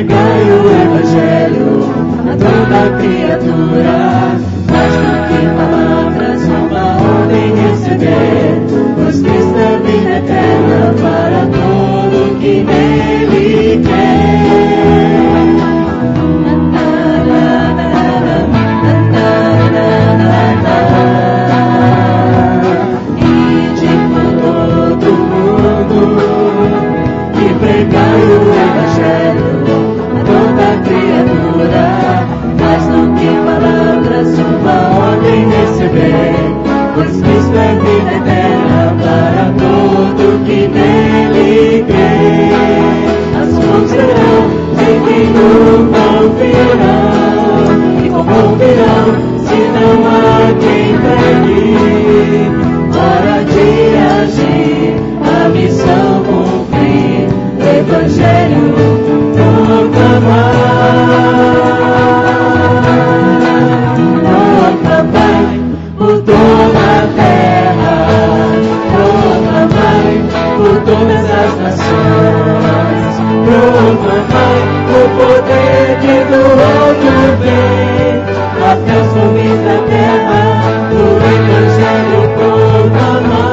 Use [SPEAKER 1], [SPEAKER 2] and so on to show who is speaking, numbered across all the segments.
[SPEAKER 1] pregai o Evangelho a toda criatura, mais do que palavras, uma ordem receber, pois Cristo é vida eterna para todo que nele crê. Pregai o Evangelho a toda criatura, mais do que palavras, uma ordem receber, pois Cristo é vida eterna para todo que nele crê. As mãos serão de quem nunca ouvirão, e como ouvirão se não há quem pregue? Hora de agir, a missão cumprir, o Evangelho proclamar. Proclamai por toda a terra, proclamai por todas as nações, proclamai o poder que do alto vem, até os confins da terra, o Evangelho proclamar.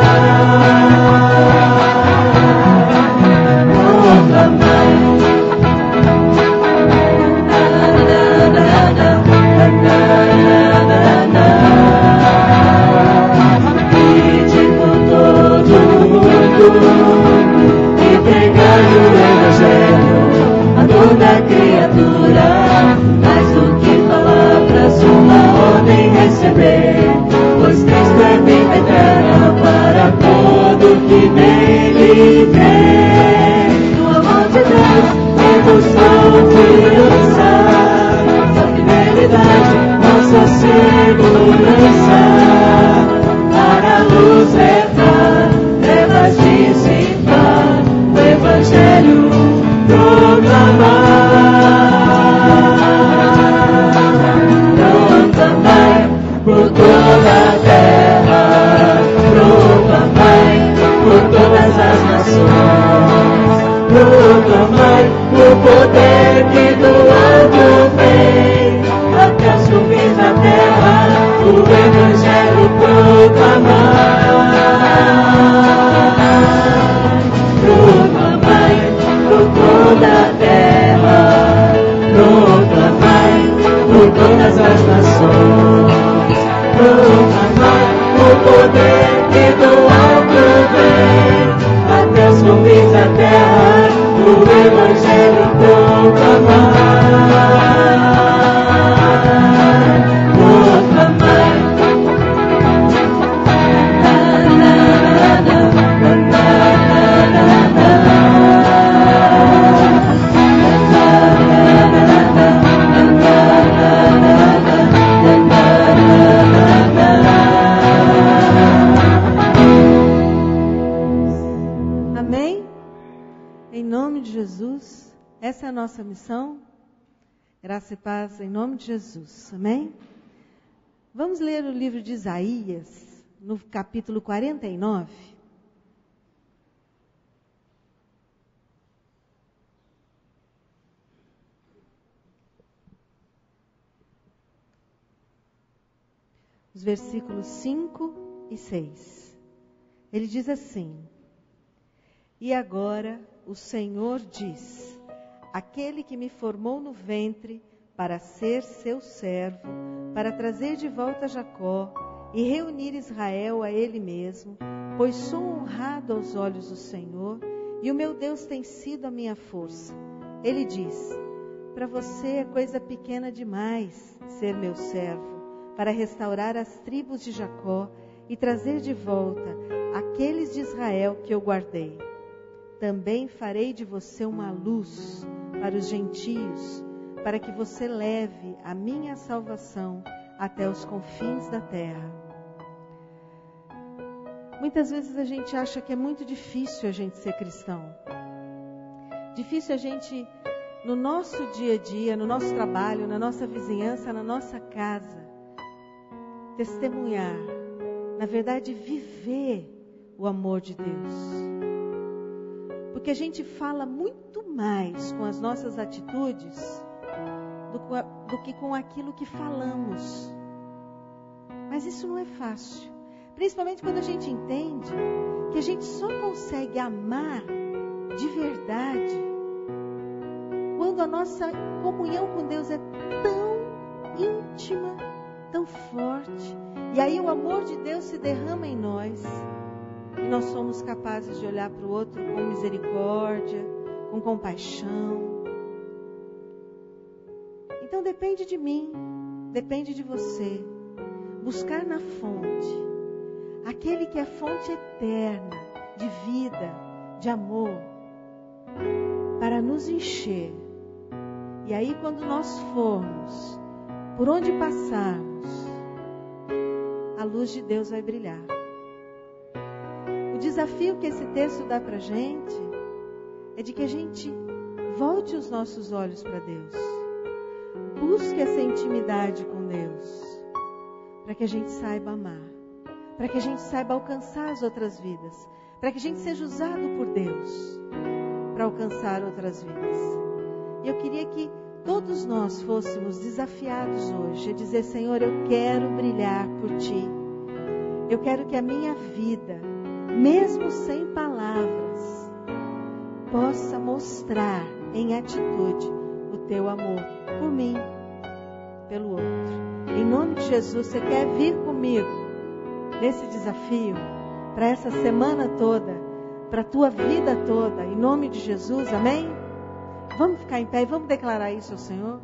[SPEAKER 1] E pregai o Evangelho a toda criatura, mais do que palavras, uma ordem receber, pois Cristo é vida eterna para todo que nele crê. No amor de Deus temos confiança, a fidelidade, nossa segurança, para a luz levar, trevas dissipar, o Evangelho proclamar. Proclamai por toda a terra, proclamai por todas as nações, proclamai o poder que do alto vem, até os confins da terra, o Evangelho proclamar. Proclamai por toda a terra, proclamai por todas as nações, proclamai o poder que do alto vem, até os confins da terra, o Evangelho proclamar.
[SPEAKER 2] Essa é a nossa missão. Graça e paz em nome de Jesus. Amém? Vamos ler o livro de Isaías, no capítulo 49. Os versículos 5 e 6. Ele diz assim: E agora o Senhor diz: aquele que me formou no ventre para ser seu servo, para trazer de volta Jacó e reunir Israel a ele mesmo, pois sou honrado aos olhos do Senhor e o meu Deus tem sido a minha força. Ele diz: para você é coisa pequena demais ser meu servo, para restaurar as tribos de Jacó e trazer de volta aqueles de Israel que eu guardei. Também farei de você uma luz para os gentios, para que você leve a minha salvação até os confins da terra. Muitas vezes a gente acha que é muito difícil a gente ser cristão. Difícil a gente, no nosso dia a dia, no nosso trabalho, na nossa vizinhança, na nossa casa, testemunhar, na verdade, viver o amor de Deus. Porque a gente fala muito mais com as nossas atitudes do que com aquilo que falamos. Mas isso não é fácil. Principalmente quando a gente entende que a gente só consegue amar de verdade quando a nossa comunhão com Deus é tão íntima, tão forte. E aí o amor de Deus se derrama em nós. E nós somos capazes de olhar para o outro com misericórdia, com compaixão. Então depende de mim, depende de você. Buscar na fonte, aquele que é fonte eterna de vida, de amor, para nos encher. E aí quando nós formos, por onde passarmos, a luz de Deus vai brilhar. O desafio que esse texto dá para a gente é de que a gente volte os nossos olhos para Deus. Busque essa intimidade com Deus, para que a gente saiba amar, para que a gente saiba alcançar as outras vidas, para que a gente seja usado por Deus para alcançar outras vidas. E eu queria que todos nós fôssemos desafiados hoje a dizer: Senhor, eu quero brilhar por Ti. Eu quero que a minha vida, mesmo sem palavras, possa mostrar em atitude o Teu amor por mim, pelo outro. Em nome de Jesus, você quer vir comigo nesse desafio, para essa semana toda, para a tua vida toda, em nome de Jesus, amém? Vamos ficar em pé e vamos declarar isso ao Senhor?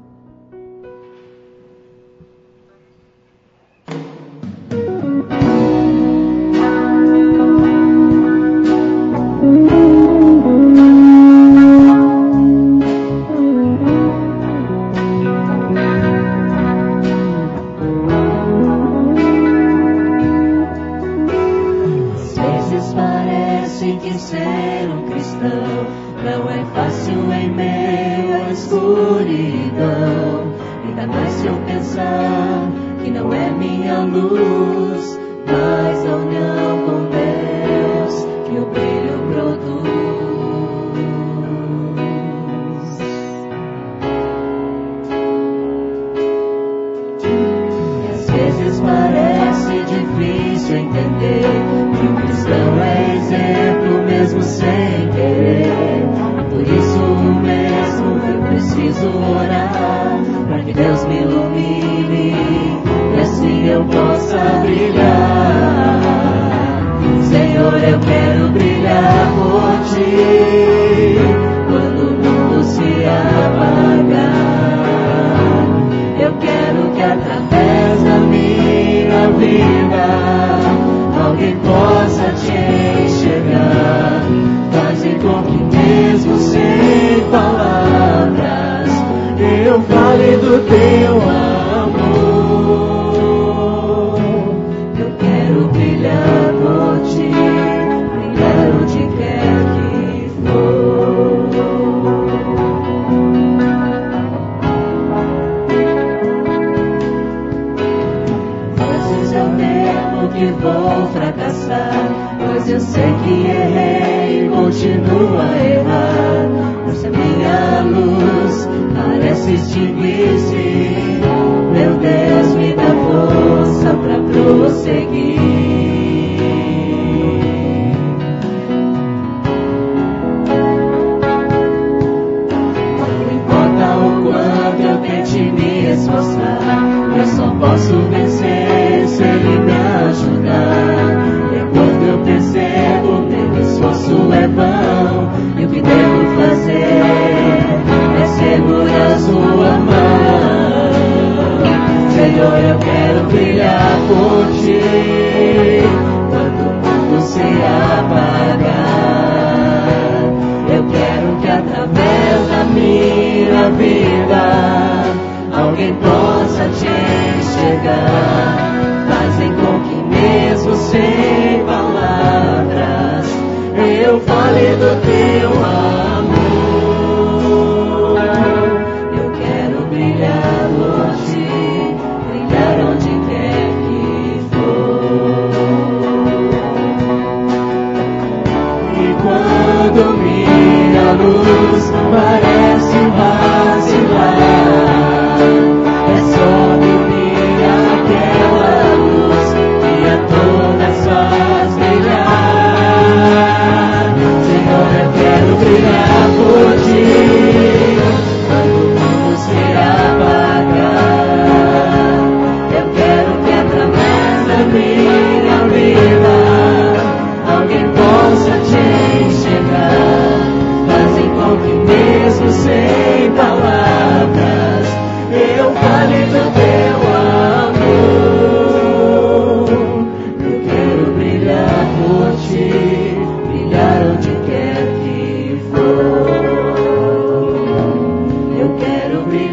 [SPEAKER 1] Quando me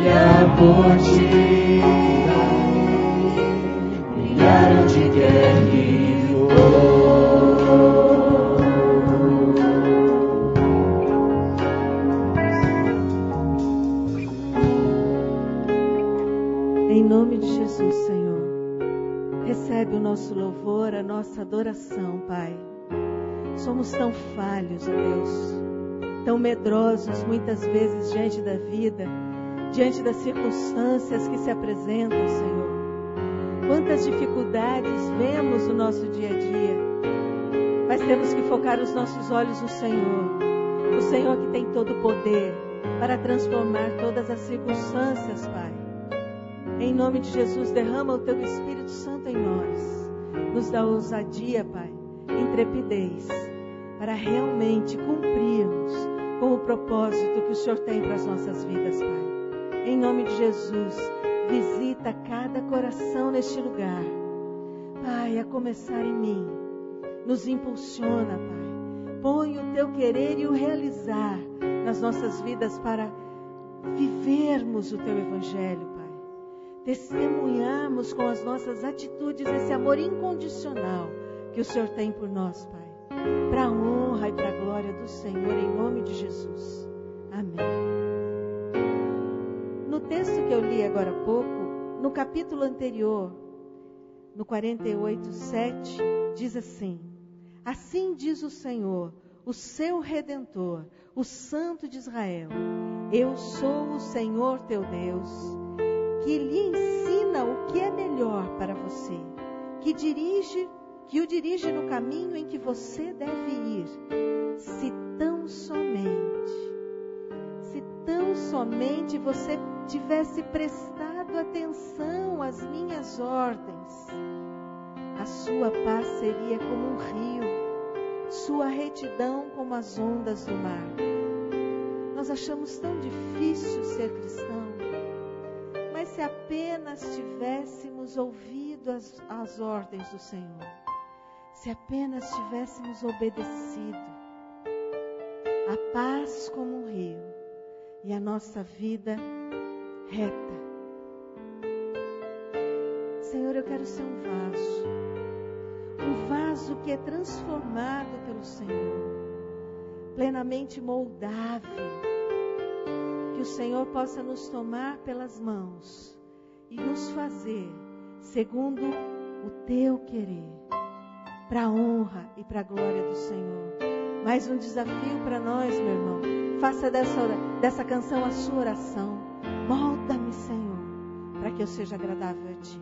[SPEAKER 1] brilhar por ti, brilhar onde quer que for.
[SPEAKER 2] Em nome de Jesus, Senhor, recebe o nosso louvor, a nossa adoração, Pai. Somos tão falhos, ó Deus, tão medrosos muitas vezes diante da vida, diante das circunstâncias que se apresentam, Senhor. Quantas dificuldades vemos no nosso dia a dia, mas temos que focar os nossos olhos no Senhor, o Senhor que tem todo o poder para transformar todas as circunstâncias, Pai. Em nome de Jesus, derrama o Teu Espírito Santo em nós. Nos dá ousadia, Pai, intrepidez, para realmente cumprirmos com o propósito que o Senhor tem para as nossas vidas, Pai. Em nome de Jesus, visita cada coração neste lugar. Pai, a começar em mim, nos impulsiona, Pai. Põe o Teu querer e o realizar nas nossas vidas para vivermos o Teu Evangelho, Pai. Testemunharmos com as nossas atitudes esse amor incondicional que o Senhor tem por nós, Pai, para a honra e para a glória do Senhor, em nome de Jesus. Amém. No texto que eu li agora há pouco, no capítulo anterior, no 48:7, diz assim: assim diz o Senhor, o seu Redentor, o Santo de Israel: eu sou o Senhor teu Deus, que lhe ensina o que é melhor para você, que o dirige no caminho em que você deve ir. Se tão somente você tivesse prestado atenção às minhas ordens, a sua paz seria como um rio, sua retidão como as ondas do mar. Nós achamos tão difícil ser cristão, mas se apenas tivéssemos ouvido as ordens do Senhor, se apenas tivéssemos obedecido, a paz como um rio e a nossa vida reta. Senhor, eu quero ser um vaso que é transformado pelo Senhor, plenamente moldável, que o Senhor possa nos tomar pelas mãos e nos fazer segundo o Teu querer, para a honra e para a glória do Senhor. Mais um desafio para nós, meu irmão. Faça dessa canção a sua oração. Molda-me, Senhor, para que eu seja agradável a Ti.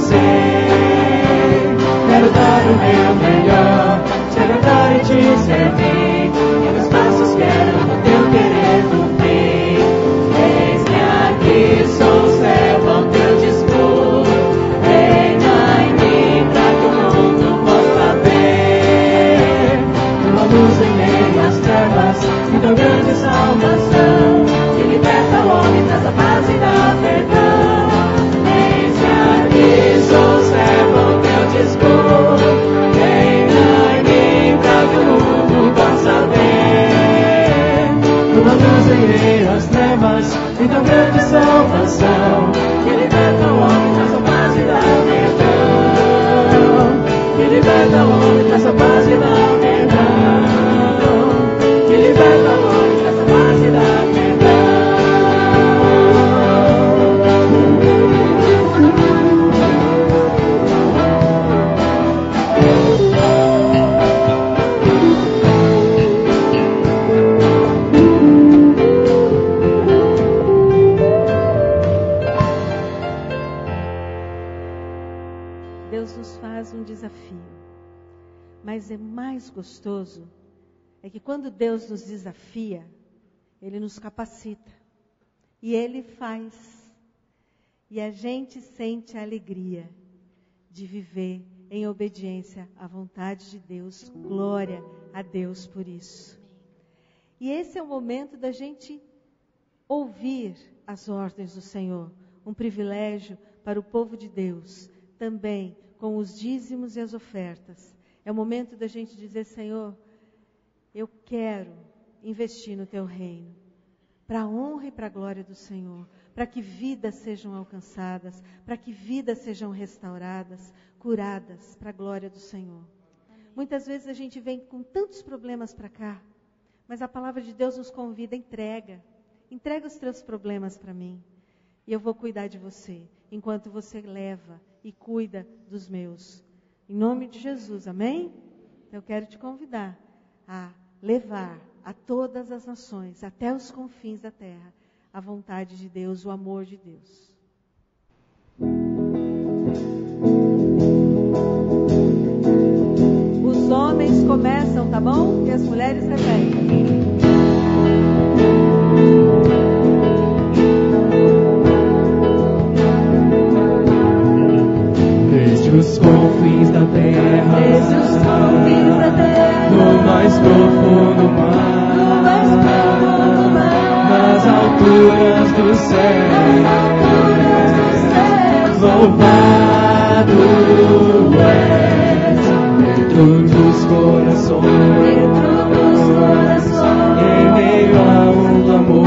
[SPEAKER 1] você. Quero dar o meu melhor, te agradar e te servir. E meus passos quero no teu querer cumprir. Eis-me aqui, sou servo ao teu dispor. Reina em mim pra que o mundo possa ver uma luz em meio às trevas e tão grande salvação que liberta o homem, traz a paz e dá perdão. Eis-me aqui, sou servo ao teu dispor. Reina em mim pra que o mundo possa ver uma luz em meio às trevas e tão grande salvação que liberta o homem, traz a paz e dá perdão. Que liberta o homem, traz a paz e dá perdão. Que liberta o homem, traz a paz e dá
[SPEAKER 2] Deus nos faz um desafio, mas é mais gostoso é que quando Deus nos desafia, Ele nos capacita e Ele faz, e a gente sente a alegria de viver em obediência à vontade de Deus. Glória a Deus por isso. E esse é o momento da gente ouvir as ordens do Senhor, um privilégio para o povo de Deus, também com os dízimos e as ofertas. É o momento da gente dizer: Senhor, eu quero investir no teu reino, para a honra e para a glória do Senhor, para que vidas sejam alcançadas, para que vidas sejam restauradas, curadas, para a glória do Senhor. Amém. Muitas vezes a gente vem com tantos problemas para cá, mas a palavra de Deus nos convida: entrega os teus problemas para mim, e eu vou cuidar de você, enquanto você leva e cuida dos meus. Em nome de Jesus, amém? Eu quero te convidar a levar a todas as nações, até os confins da terra, a vontade de Deus, o amor de Deus. Os homens começam, tá bom? E as mulheres repetem.
[SPEAKER 1] Os confins da terra, no mais profundo mar, nas alturas do céu, louvado és dentro dos corações, em meio a um clamor,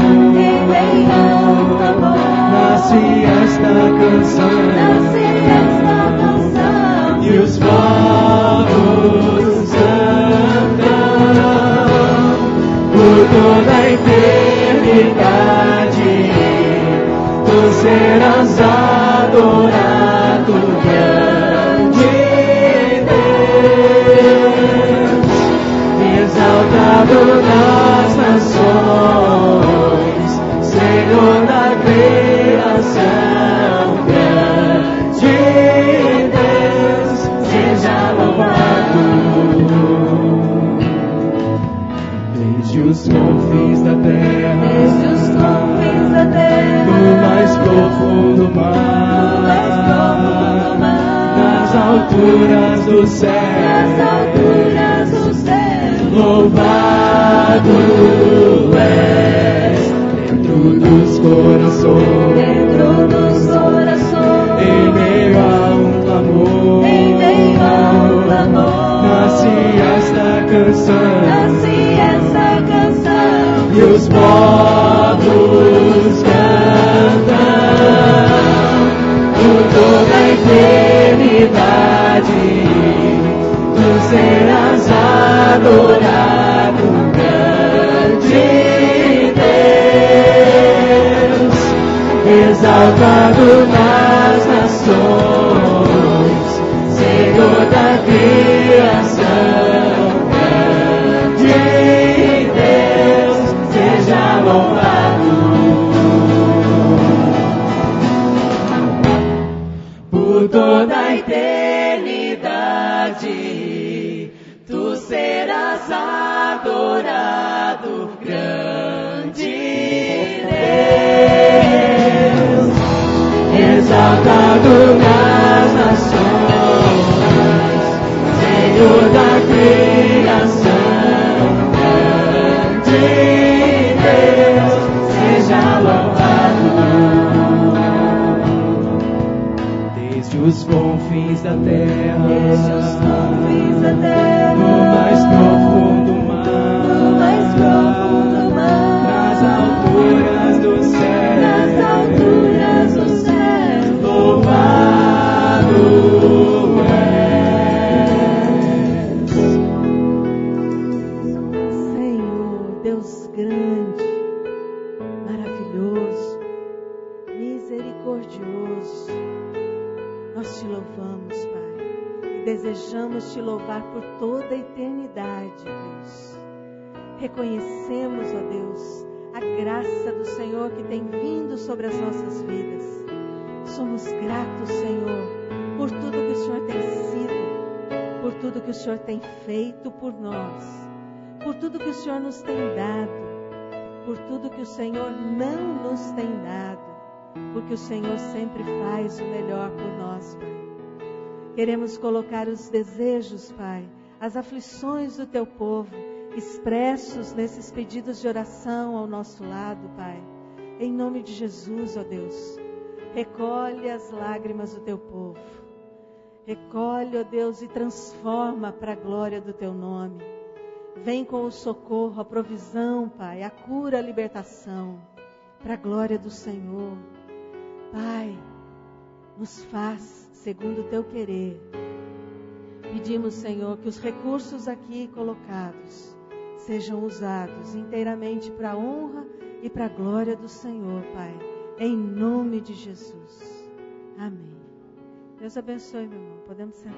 [SPEAKER 1] nasce esta canção. E os povos cantam por toda a eternidade. Tu serás adorado, grande Deus, exaltado nas nações, Senhor da criação. Os confins da terra, no mais profundo mar, nas alturas do céu, louvado és dentro dos corações, em meio a um clamor, nasce esta canção. E os povos cantam por toda a eternidade. Tu serás adorado, grande Deus, exaltado nas nações, Senhor da criação. Por toda nações, Senhor da criação, grande Deus, seja louvado. Desde os confins da terra, no mais profundo mar, nas alturas do céu, louvado és.
[SPEAKER 2] Senhor, Deus grande, maravilhoso, misericordioso, nós te louvamos, Pai, e desejamos te louvar por toda a eternidade, Deus. Reconhecemos, ó Deus, a graça do Senhor que tem vindo sobre as nossas vidas. Somos gratos, Senhor, por tudo que o Senhor tem sido, por tudo que o Senhor tem feito por nós, por tudo que o Senhor nos tem dado, por tudo que o Senhor não nos tem dado, porque o Senhor sempre faz o melhor por nós, Pai. Queremos colocar os desejos, Pai, as aflições do Teu povo, expressos nesses pedidos de oração ao nosso lado, Pai. Em nome de Jesus, ó Deus, recolhe as lágrimas do Teu povo. Recolhe, ó Deus, e transforma para a glória do Teu nome. Vem com o socorro, a provisão, Pai, a cura, a libertação, para a glória do Senhor. Pai, nos faz segundo o Teu querer. Pedimos, Senhor, que os recursos aqui colocados sejam usados inteiramente para a honra e para a glória do Senhor, Pai. Em nome de Jesus. Amém. Deus abençoe, meu irmão. Podemos sentar.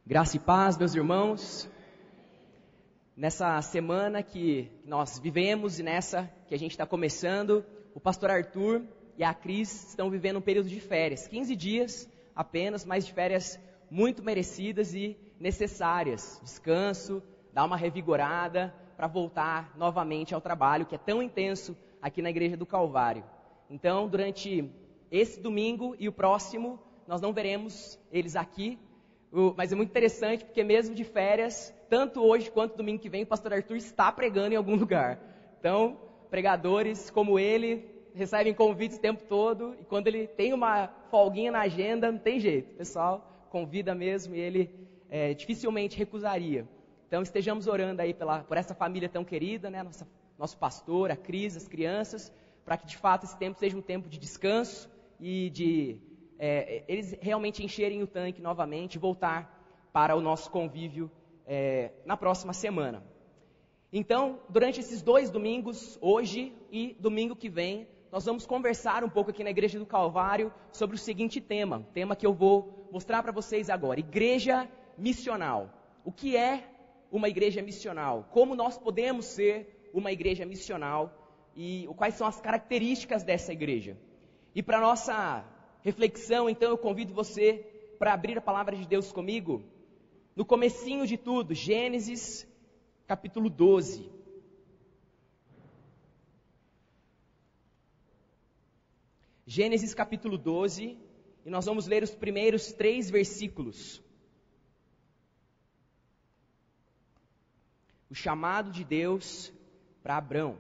[SPEAKER 3] Graça e paz, meus irmãos. Nessa semana que nós vivemos e nessa que a gente está começando, o pastor Arthur e a Cris estão vivendo um período de férias. 15 dias apenas, mas de férias muito merecidas e necessárias. Descanso, dar uma revigorada para voltar novamente ao trabalho que é tão intenso aqui na Igreja do Calvário. Então, durante esse domingo e o próximo, nós não veremos eles aqui. Mas é muito interessante porque mesmo de férias, tanto hoje quanto domingo que vem, o pastor Arthur está pregando em algum lugar. Então, pregadores como ele recebem convites o tempo todo, e quando ele tem uma folguinha na agenda, não tem jeito. O pessoal convida mesmo e ele dificilmente recusaria. Então, estejamos orando aí por essa família tão querida, né? Nosso pastor, a Cris, as crianças, para que de fato esse tempo seja um tempo de descanso e de eles realmente encherem o tanque novamente e voltar para o nosso convívio na próxima semana. Então, durante esses 2 domingos, hoje e domingo que vem, nós vamos conversar um pouco aqui na Igreja do Calvário sobre o seguinte tema que eu vou mostrar para vocês agora: igreja missional. O que é uma igreja missional? Como nós podemos ser uma igreja missional? E quais são as características dessa igreja? E para nossa reflexão, então, eu convido você para abrir a palavra de Deus comigo no comecinho de tudo, Gênesis capítulo 12. Gênesis capítulo 12, e nós vamos ler os primeiros 3 versículos. O chamado de Deus para Abrão.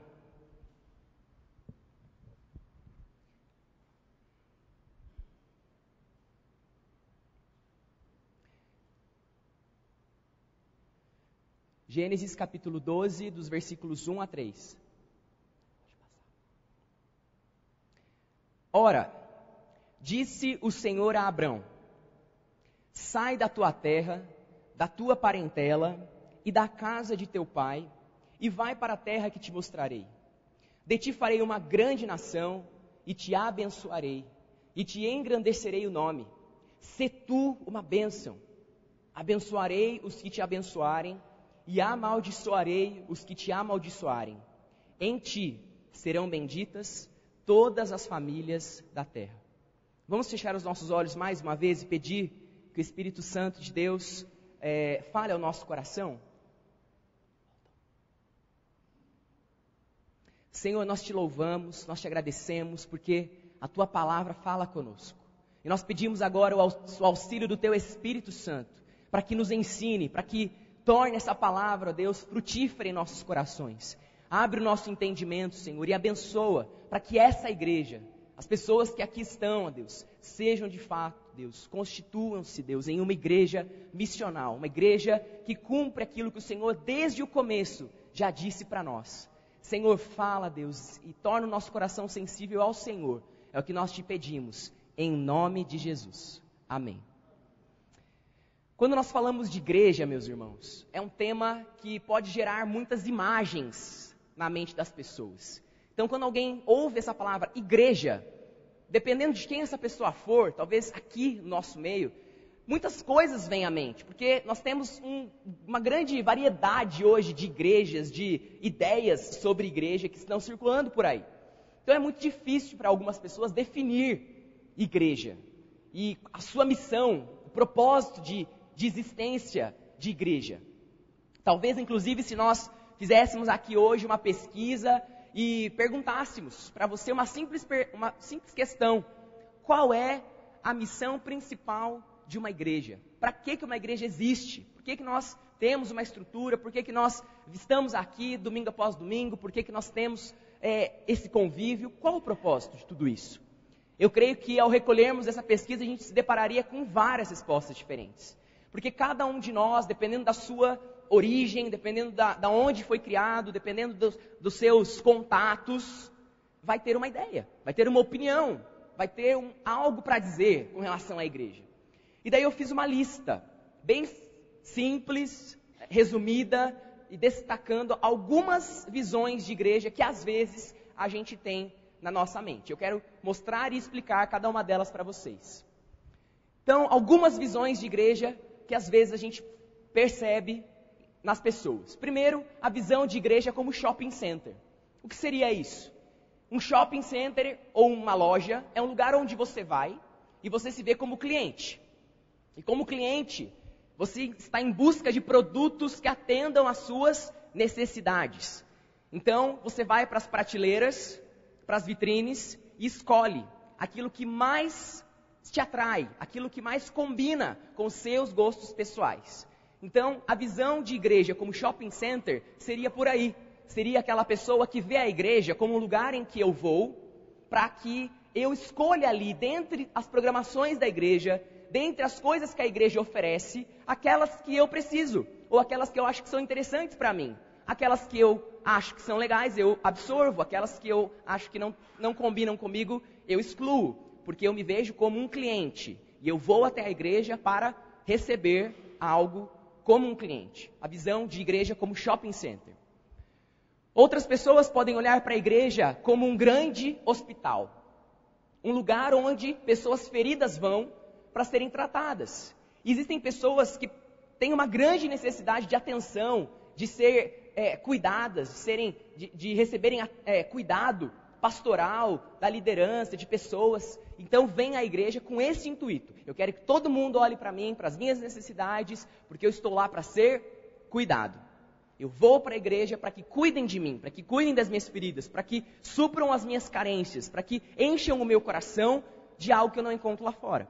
[SPEAKER 3] Gênesis capítulo 12, dos versículos 1 a 3. Ora, disse o Senhor a Abrão: sai da tua terra, da tua parentela e da casa de teu pai, e vai para a terra que te mostrarei. De ti farei uma grande nação, e te abençoarei, e te engrandecerei o nome. Sê tu uma bênção. Abençoarei os que te abençoarem, e amaldiçoarei os que te amaldiçoarem. Em ti serão benditas todas as famílias da terra. Vamos fechar os nossos olhos mais uma vez e pedir que o Espírito Santo de Deus fale ao nosso coração. Senhor, nós te louvamos, nós te agradecemos, porque a Tua palavra fala conosco. E nós pedimos agora o auxílio do Teu Espírito Santo, para que nos ensine, para que torne essa palavra, Deus, frutífera em nossos corações. Abre o nosso entendimento, Senhor, e abençoa, para que essa igreja, as pessoas que aqui estão, ó Deus, sejam de fato, Deus, constituam-se, Deus, em uma igreja missional, uma igreja que cumpre aquilo que o Senhor, desde o começo, já disse para nós. Senhor, fala, Deus, e torna o nosso coração sensível ao Senhor. É o que nós te pedimos, em nome de Jesus. Amém. Quando nós falamos de igreja, meus irmãos, é um tema que pode gerar muitas imagens na mente das pessoas. Então, quando alguém ouve essa palavra igreja, dependendo de quem essa pessoa for, talvez aqui no nosso meio, muitas coisas vêm à mente, porque nós temos uma grande variedade hoje de igrejas, de ideias sobre igreja que estão circulando por aí. Então é muito difícil para algumas pessoas definir igreja e a sua missão, o propósito de existência de igreja. Talvez, inclusive, se nós fizéssemos aqui hoje uma pesquisa e perguntássemos para você uma simples questão: qual é a missão principal de uma igreja? Para que uma igreja existe? Por que nós temos uma estrutura? Por que nós estamos aqui domingo após domingo? Por que nós temos esse convívio? Qual o propósito de tudo isso? Eu creio que ao recolhermos essa pesquisa a gente se depararia com várias respostas diferentes. Porque cada um de nós, dependendo da sua origem, dependendo da onde foi criado, dependendo dos seus contatos, vai ter uma ideia, vai ter uma opinião, vai ter algo para dizer com relação à igreja. E daí eu fiz uma lista bem simples, resumida e destacando algumas visões de igreja que às vezes a gente tem na nossa mente. Eu quero mostrar e explicar cada uma delas para vocês. Então, algumas visões de igreja que às vezes a gente percebe nas pessoas. Primeiro, a visão de igreja como shopping center. O que seria isso? Um shopping center ou uma loja é um lugar onde você vai e você se vê como cliente. E como cliente, você está em busca de produtos que atendam às suas necessidades. Então, você vai para as prateleiras, para as vitrines e escolhe aquilo que mais te atrai, aquilo que mais combina com os seus gostos pessoais. Então, a visão de igreja como shopping center seria por aí. Seria aquela pessoa que vê a igreja como um lugar em que eu vou, para que eu escolha ali, dentre as programações da igreja, dentre as coisas que a igreja oferece, aquelas que eu preciso, ou aquelas que eu acho que são interessantes para mim. Aquelas que eu acho que são legais, eu absorvo. Aquelas que eu acho que não combinam comigo, eu excluo. Porque eu me vejo como um cliente. E eu vou até a igreja para receber algo como um cliente. A visão de igreja como shopping center. Outras pessoas podem olhar para a igreja como um grande hospital. Um lugar onde pessoas feridas vão para serem tratadas. E existem pessoas que têm uma grande necessidade de atenção, de ser cuidadas, de receberem cuidado pastoral, da liderança, de pessoas. Então vem à igreja com esse intuito. Eu quero que todo mundo olhe para mim, para as minhas necessidades, porque eu estou lá para ser cuidado. Eu vou para a igreja para que cuidem de mim, para que cuidem das minhas feridas, para que supram as minhas carências, para que encham o meu coração de algo que eu não encontro lá fora.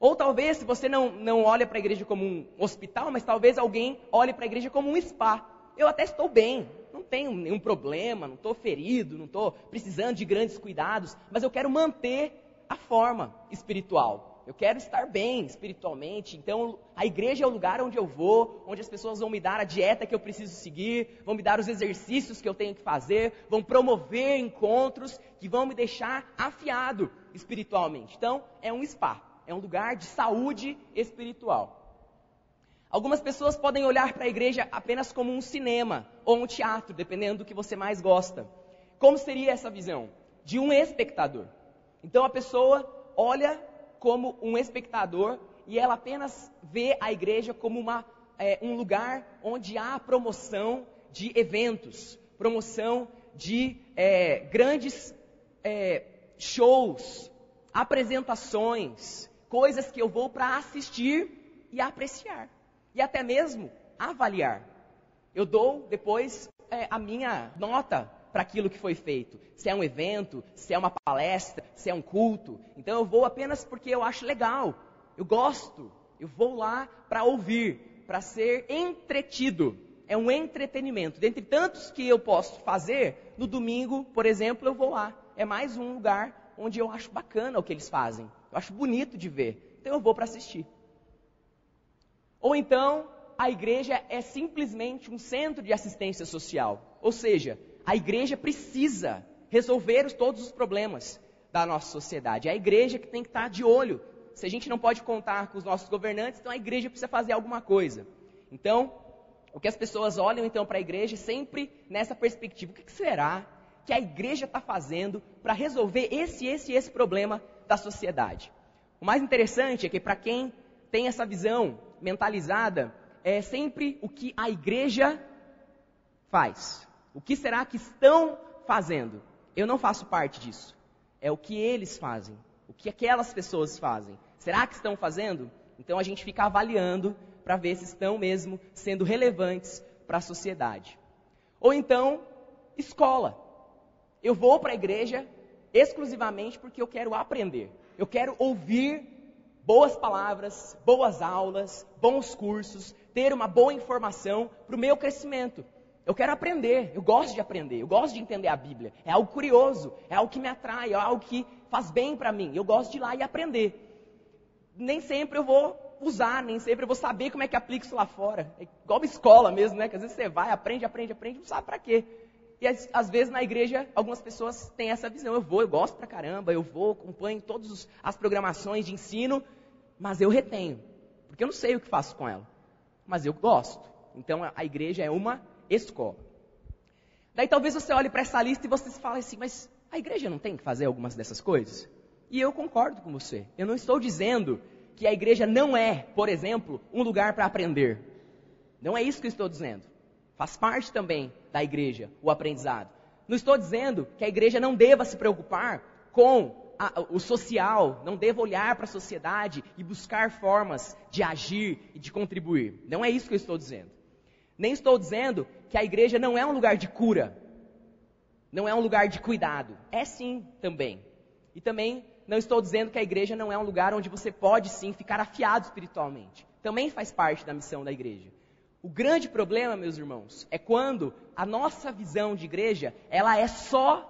[SPEAKER 3] Ou talvez, se você não olha para a igreja como um hospital, mas talvez alguém olhe para a igreja como um spa. Eu até estou bem, não tenho nenhum problema, não estou ferido, não estou precisando de grandes cuidados, mas eu quero manter a forma espiritual. Eu quero estar bem espiritualmente. Então a igreja é o lugar onde eu vou, onde as pessoas vão me dar a dieta que eu preciso seguir, vão me dar os exercícios que eu tenho que fazer, vão promover encontros que vão me deixar afiado espiritualmente. Então é um spa, é um lugar de saúde espiritual. Algumas pessoas podem olhar para a igreja apenas como um cinema ou um teatro, dependendo do que você mais gosta. Como seria essa visão? De um espectador. Então a pessoa olha como um espectador e ela apenas vê a igreja como um lugar onde há promoção de eventos, promoção de grandes shows, apresentações, coisas que eu vou para assistir e apreciar. E até mesmo avaliar. Eu dou depois a minha nota para aquilo que foi feito. Se é um evento, se é uma palestra, se é um culto. Então eu vou apenas porque eu acho legal. Eu gosto. Eu vou lá para ouvir, para ser entretido. É um entretenimento. Dentre tantos que eu posso fazer, no domingo, por exemplo, eu vou lá. É mais um lugar onde eu acho bacana o que eles fazem. Eu acho bonito de ver. Então eu vou para assistir. Ou então, a igreja é simplesmente um centro de assistência social. Ou seja, a igreja precisa resolver todos os problemas da nossa sociedade. É a igreja que tem que estar de olho. Se a gente não pode contar com os nossos governantes, então a igreja precisa fazer alguma coisa. Então, o que as pessoas olham então para a igreja sempre nessa perspectiva. O que será que a igreja está fazendo para resolver esse problema da sociedade? O mais interessante é que para quem tem essa visão mentalizada, é sempre o que a igreja faz. O que será que estão fazendo? Eu não faço parte disso. É o que eles fazem. O que aquelas pessoas fazem. Será que estão fazendo? Então a gente fica avaliando para ver se estão mesmo sendo relevantes para a sociedade. Ou então, escola. Eu vou para a igreja exclusivamente porque eu quero aprender. Eu quero ouvir boas palavras, boas aulas, bons cursos, ter uma boa informação para o meu crescimento. Eu quero aprender, eu gosto de aprender, eu gosto de entender a Bíblia. É algo curioso, é algo que me atrai, é algo que faz bem para mim. Eu gosto de ir lá e aprender. Nem sempre eu vou usar, nem sempre eu vou saber como é que aplica isso lá fora. É igual uma escola mesmo, né? Que às vezes você vai, aprende, não sabe para quê. E às vezes na igreja, algumas pessoas têm essa visão. Eu gosto pra caramba, eu vou, acompanho todas as programações de ensino, mas eu retenho, porque eu não sei o que faço com ela. Mas eu gosto. Então a igreja é uma escola. Daí talvez você olhe para essa lista e você fale assim, mas a igreja não tem que fazer algumas dessas coisas? E eu concordo com você. Eu não estou dizendo que a igreja não é, por exemplo, um lugar para aprender. Não é isso que eu estou dizendo. Faz parte também da igreja o aprendizado. Não estou dizendo que a igreja não deva se preocupar com o social, não deva olhar para a sociedade e buscar formas de agir e de contribuir. Não é isso que eu estou dizendo. Nem estou dizendo que a igreja não é um lugar de cura. Não é um lugar de cuidado. É sim, também. E também não estou dizendo que a igreja não é um lugar onde você pode sim ficar afiado espiritualmente. Também faz parte da missão da igreja. O grande problema, meus irmãos, é quando a nossa visão de igreja, ela é só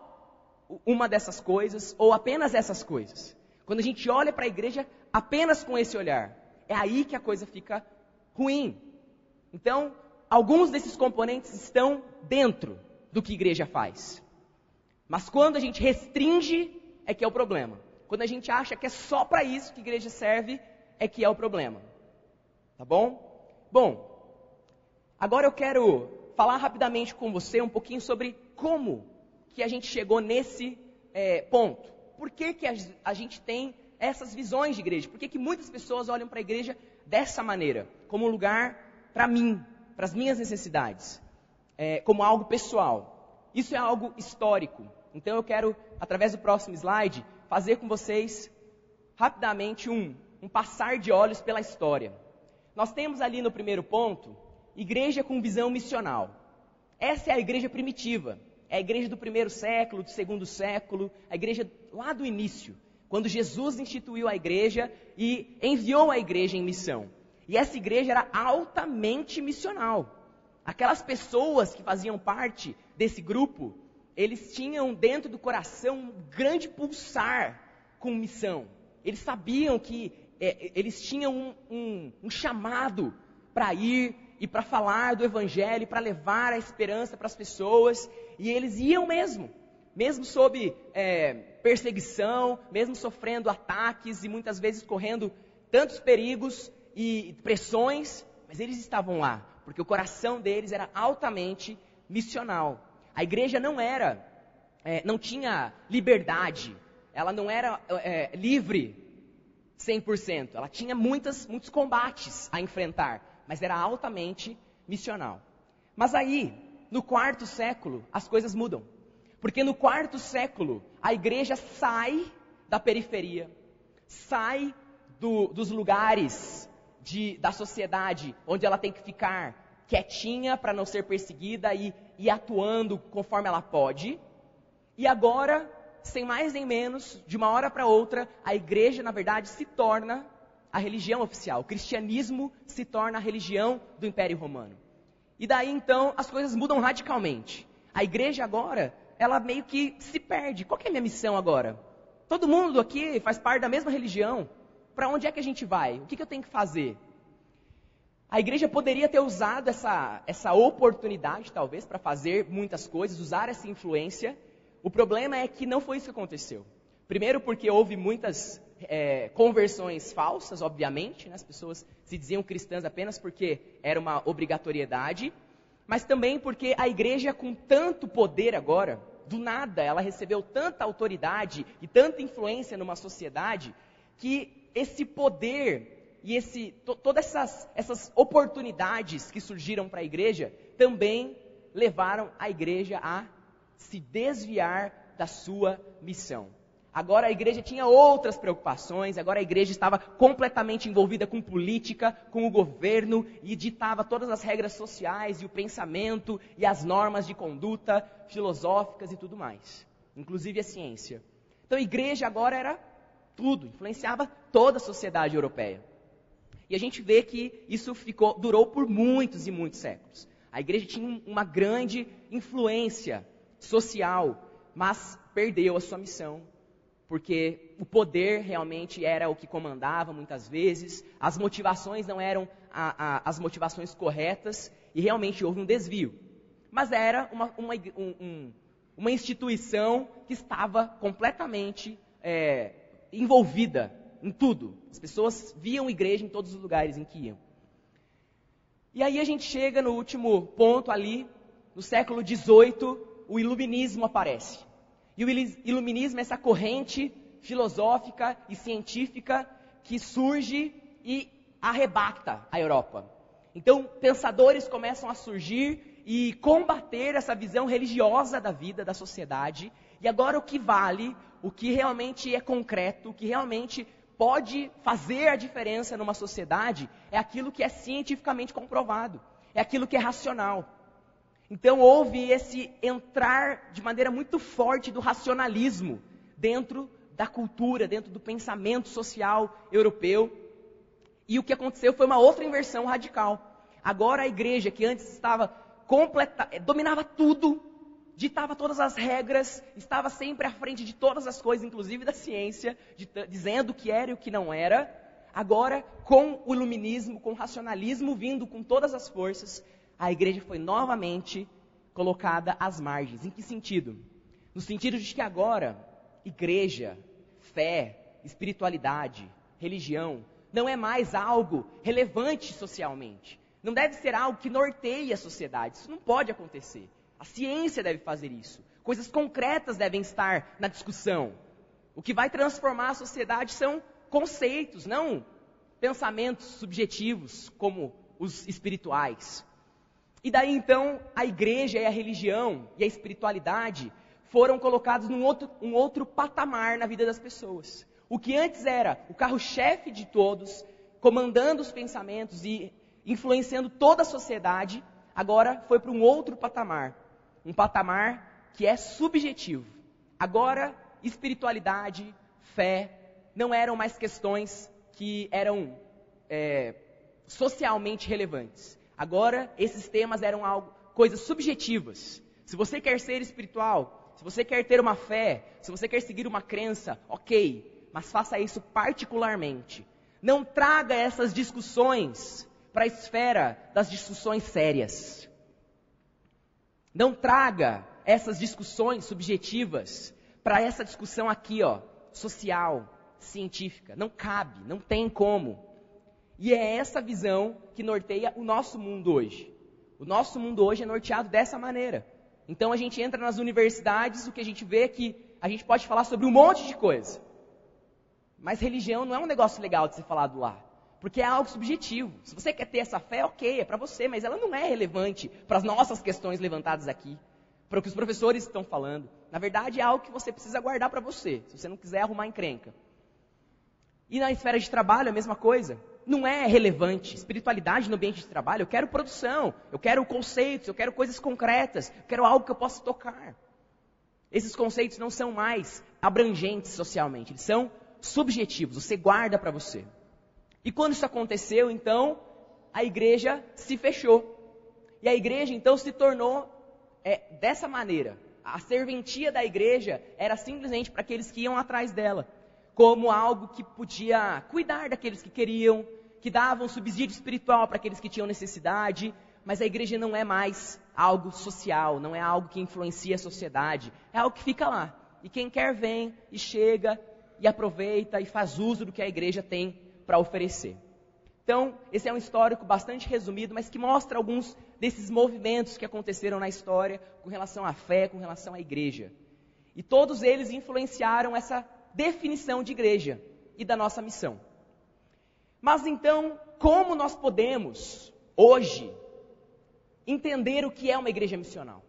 [SPEAKER 3] uma dessas coisas, ou apenas essas coisas. Quando a gente olha para a igreja apenas com esse olhar, é aí que a coisa fica ruim. Então, alguns desses componentes estão dentro do que a igreja faz. Mas quando a gente restringe, é que é o problema. Quando a gente acha que é só para isso que a igreja serve, é que é o problema. Tá bom? Bom, agora eu quero falar rapidamente com você um pouquinho sobre como que a gente chegou nesse ponto. Por que que a gente tem essas visões de igreja? Por que que muitas pessoas olham para a igreja dessa maneira? Como um lugar para mim, para as minhas necessidades. Como algo pessoal. Isso é algo histórico. Então eu quero, através do próximo slide, fazer com vocês rapidamente um passar de olhos pela história. Nós temos ali no primeiro ponto, igreja com visão missional. Essa é a igreja primitiva. É a igreja do primeiro século, do segundo século, a igreja lá do início, quando Jesus instituiu a igreja e enviou a igreja em missão. E essa igreja era altamente missional. Aquelas pessoas que faziam parte desse grupo, eles tinham dentro do coração um grande pulsar com missão. Eles sabiam que eles tinham um chamado para ir e para falar do evangelho, para levar a esperança para as pessoas. E eles iam mesmo sob perseguição, mesmo sofrendo ataques e muitas vezes correndo tantos perigos e pressões, mas eles estavam lá, porque o coração deles era altamente missional. A igreja não tinha liberdade, ela não era livre 100%, ela tinha muitos combates a enfrentar, mas era altamente missional. Mas aí, no quarto século, as coisas mudam. Porque no quarto século, a igreja sai da periferia, sai dos lugares da sociedade onde ela tem que ficar quietinha para não ser perseguida e atuando conforme ela pode. E agora, sem mais nem menos, de uma hora para outra, a igreja, na verdade, se torna a religião oficial. O cristianismo se torna a religião do Império Romano. E daí, então, as coisas mudam radicalmente. A igreja agora, ela meio que se perde. Qual que é a minha missão agora? Todo mundo aqui faz parte da mesma religião. Para onde é que a gente vai? O que eu tenho que fazer? A igreja poderia ter usado essa oportunidade, talvez, para fazer muitas coisas, usar essa influência. O problema é que não foi isso que aconteceu. Primeiro porque houve muitas conversões falsas, obviamente, né? As pessoas se diziam cristãs apenas porque era uma obrigatoriedade, mas também porque a igreja, com tanto poder agora, do nada, ela recebeu tanta autoridade e tanta influência numa sociedade, que esse poder e todas essas oportunidades que surgiram para a igreja, também levaram a igreja a se desviar da sua missão. Agora a igreja tinha outras preocupações, agora a igreja estava completamente envolvida com política, com o governo, e ditava todas as regras sociais e o pensamento e as normas de conduta filosóficas e tudo mais, inclusive a ciência. Então a igreja agora era tudo, influenciava toda a sociedade europeia. E a gente vê que isso durou por muitos e muitos séculos. A igreja tinha uma grande influência social, mas perdeu a sua missão, porque o poder realmente era o que comandava muitas vezes, as motivações não eram as motivações corretas, e realmente houve um desvio. Mas era uma instituição que estava completamente envolvida em tudo. As pessoas viam igreja em todos os lugares em que iam. E aí a gente chega no último ponto ali, no século XVIII, o iluminismo aparece. E o iluminismo é essa corrente filosófica e científica que surge e arrebata a Europa. Então, pensadores começam a surgir e combater essa visão religiosa da vida, da sociedade. E agora o que vale, o que realmente é concreto, o que realmente pode fazer a diferença numa sociedade, é aquilo que é cientificamente comprovado, é aquilo que é racional. Então houve esse entrar de maneira muito forte do racionalismo dentro da cultura, dentro do pensamento social europeu. E o que aconteceu foi uma outra inversão radical. Agora a igreja, que antes estava dominava tudo, ditava todas as regras, estava sempre à frente de todas as coisas, inclusive da ciência, dizendo o que era e o que não era. Agora, com o iluminismo, com o racionalismo vindo com todas as forças, a igreja foi novamente colocada às margens. Em que sentido? No sentido de que agora, igreja, fé, espiritualidade, religião, não é mais algo relevante socialmente. Não deve ser algo que norteie a sociedade. Isso não pode acontecer. A ciência deve fazer isso. Coisas concretas devem estar na discussão. O que vai transformar a sociedade são conceitos, não pensamentos subjetivos como os espirituais. E daí então a igreja e a religião e a espiritualidade foram colocados num outro patamar na vida das pessoas. O que antes era o carro-chefe de todos, comandando os pensamentos e influenciando toda a sociedade, agora foi para um outro patamar. Um patamar que é subjetivo. Agora, espiritualidade, fé, não eram mais questões que eram socialmente relevantes. Agora, esses temas eram coisas subjetivas. Se você quer ser espiritual, se você quer ter uma fé, se você quer seguir uma crença, ok, mas faça isso particularmente. Não traga essas discussões para a esfera das discussões sérias. Não traga essas discussões subjetivas para essa discussão aqui, social, científica. Não cabe, não tem como. E é essa visão que norteia o nosso mundo hoje. O nosso mundo hoje é norteado dessa maneira. Então a gente entra nas universidades, o que a gente vê é que a gente pode falar sobre um monte de coisa. Mas religião não é um negócio legal de ser falado lá. Porque é algo subjetivo. Se você quer ter essa fé, ok, é para você, mas ela não é relevante para as nossas questões levantadas aqui, para o que os professores estão falando. Na verdade, é algo que você precisa guardar para você, se você não quiser arrumar encrenca. E na esfera de trabalho a mesma coisa. Não é relevante. Espiritualidade no ambiente de trabalho, eu quero produção, eu quero conceitos, eu quero coisas concretas, eu quero algo que eu possa tocar. Esses conceitos não são mais abrangentes socialmente, eles são subjetivos, você guarda para você. E quando isso aconteceu, então, a igreja se fechou. E a igreja, então, se tornou dessa maneira. A serventia da igreja era simplesmente para aqueles que iam atrás dela, como algo que podia cuidar daqueles que queriam, que davam subsídio espiritual para aqueles que tinham necessidade, mas a igreja não é mais algo social, não é algo que influencia a sociedade, é algo que fica lá. E quem quer vem e chega e aproveita e faz uso do que a igreja tem para oferecer. Então, esse é um histórico bastante resumido, mas que mostra alguns desses movimentos que aconteceram na história com relação à fé, com relação à igreja. E todos eles influenciaram essa definição de igreja e da nossa missão. Mas então, como nós podemos, hoje, entender o que é uma igreja missional?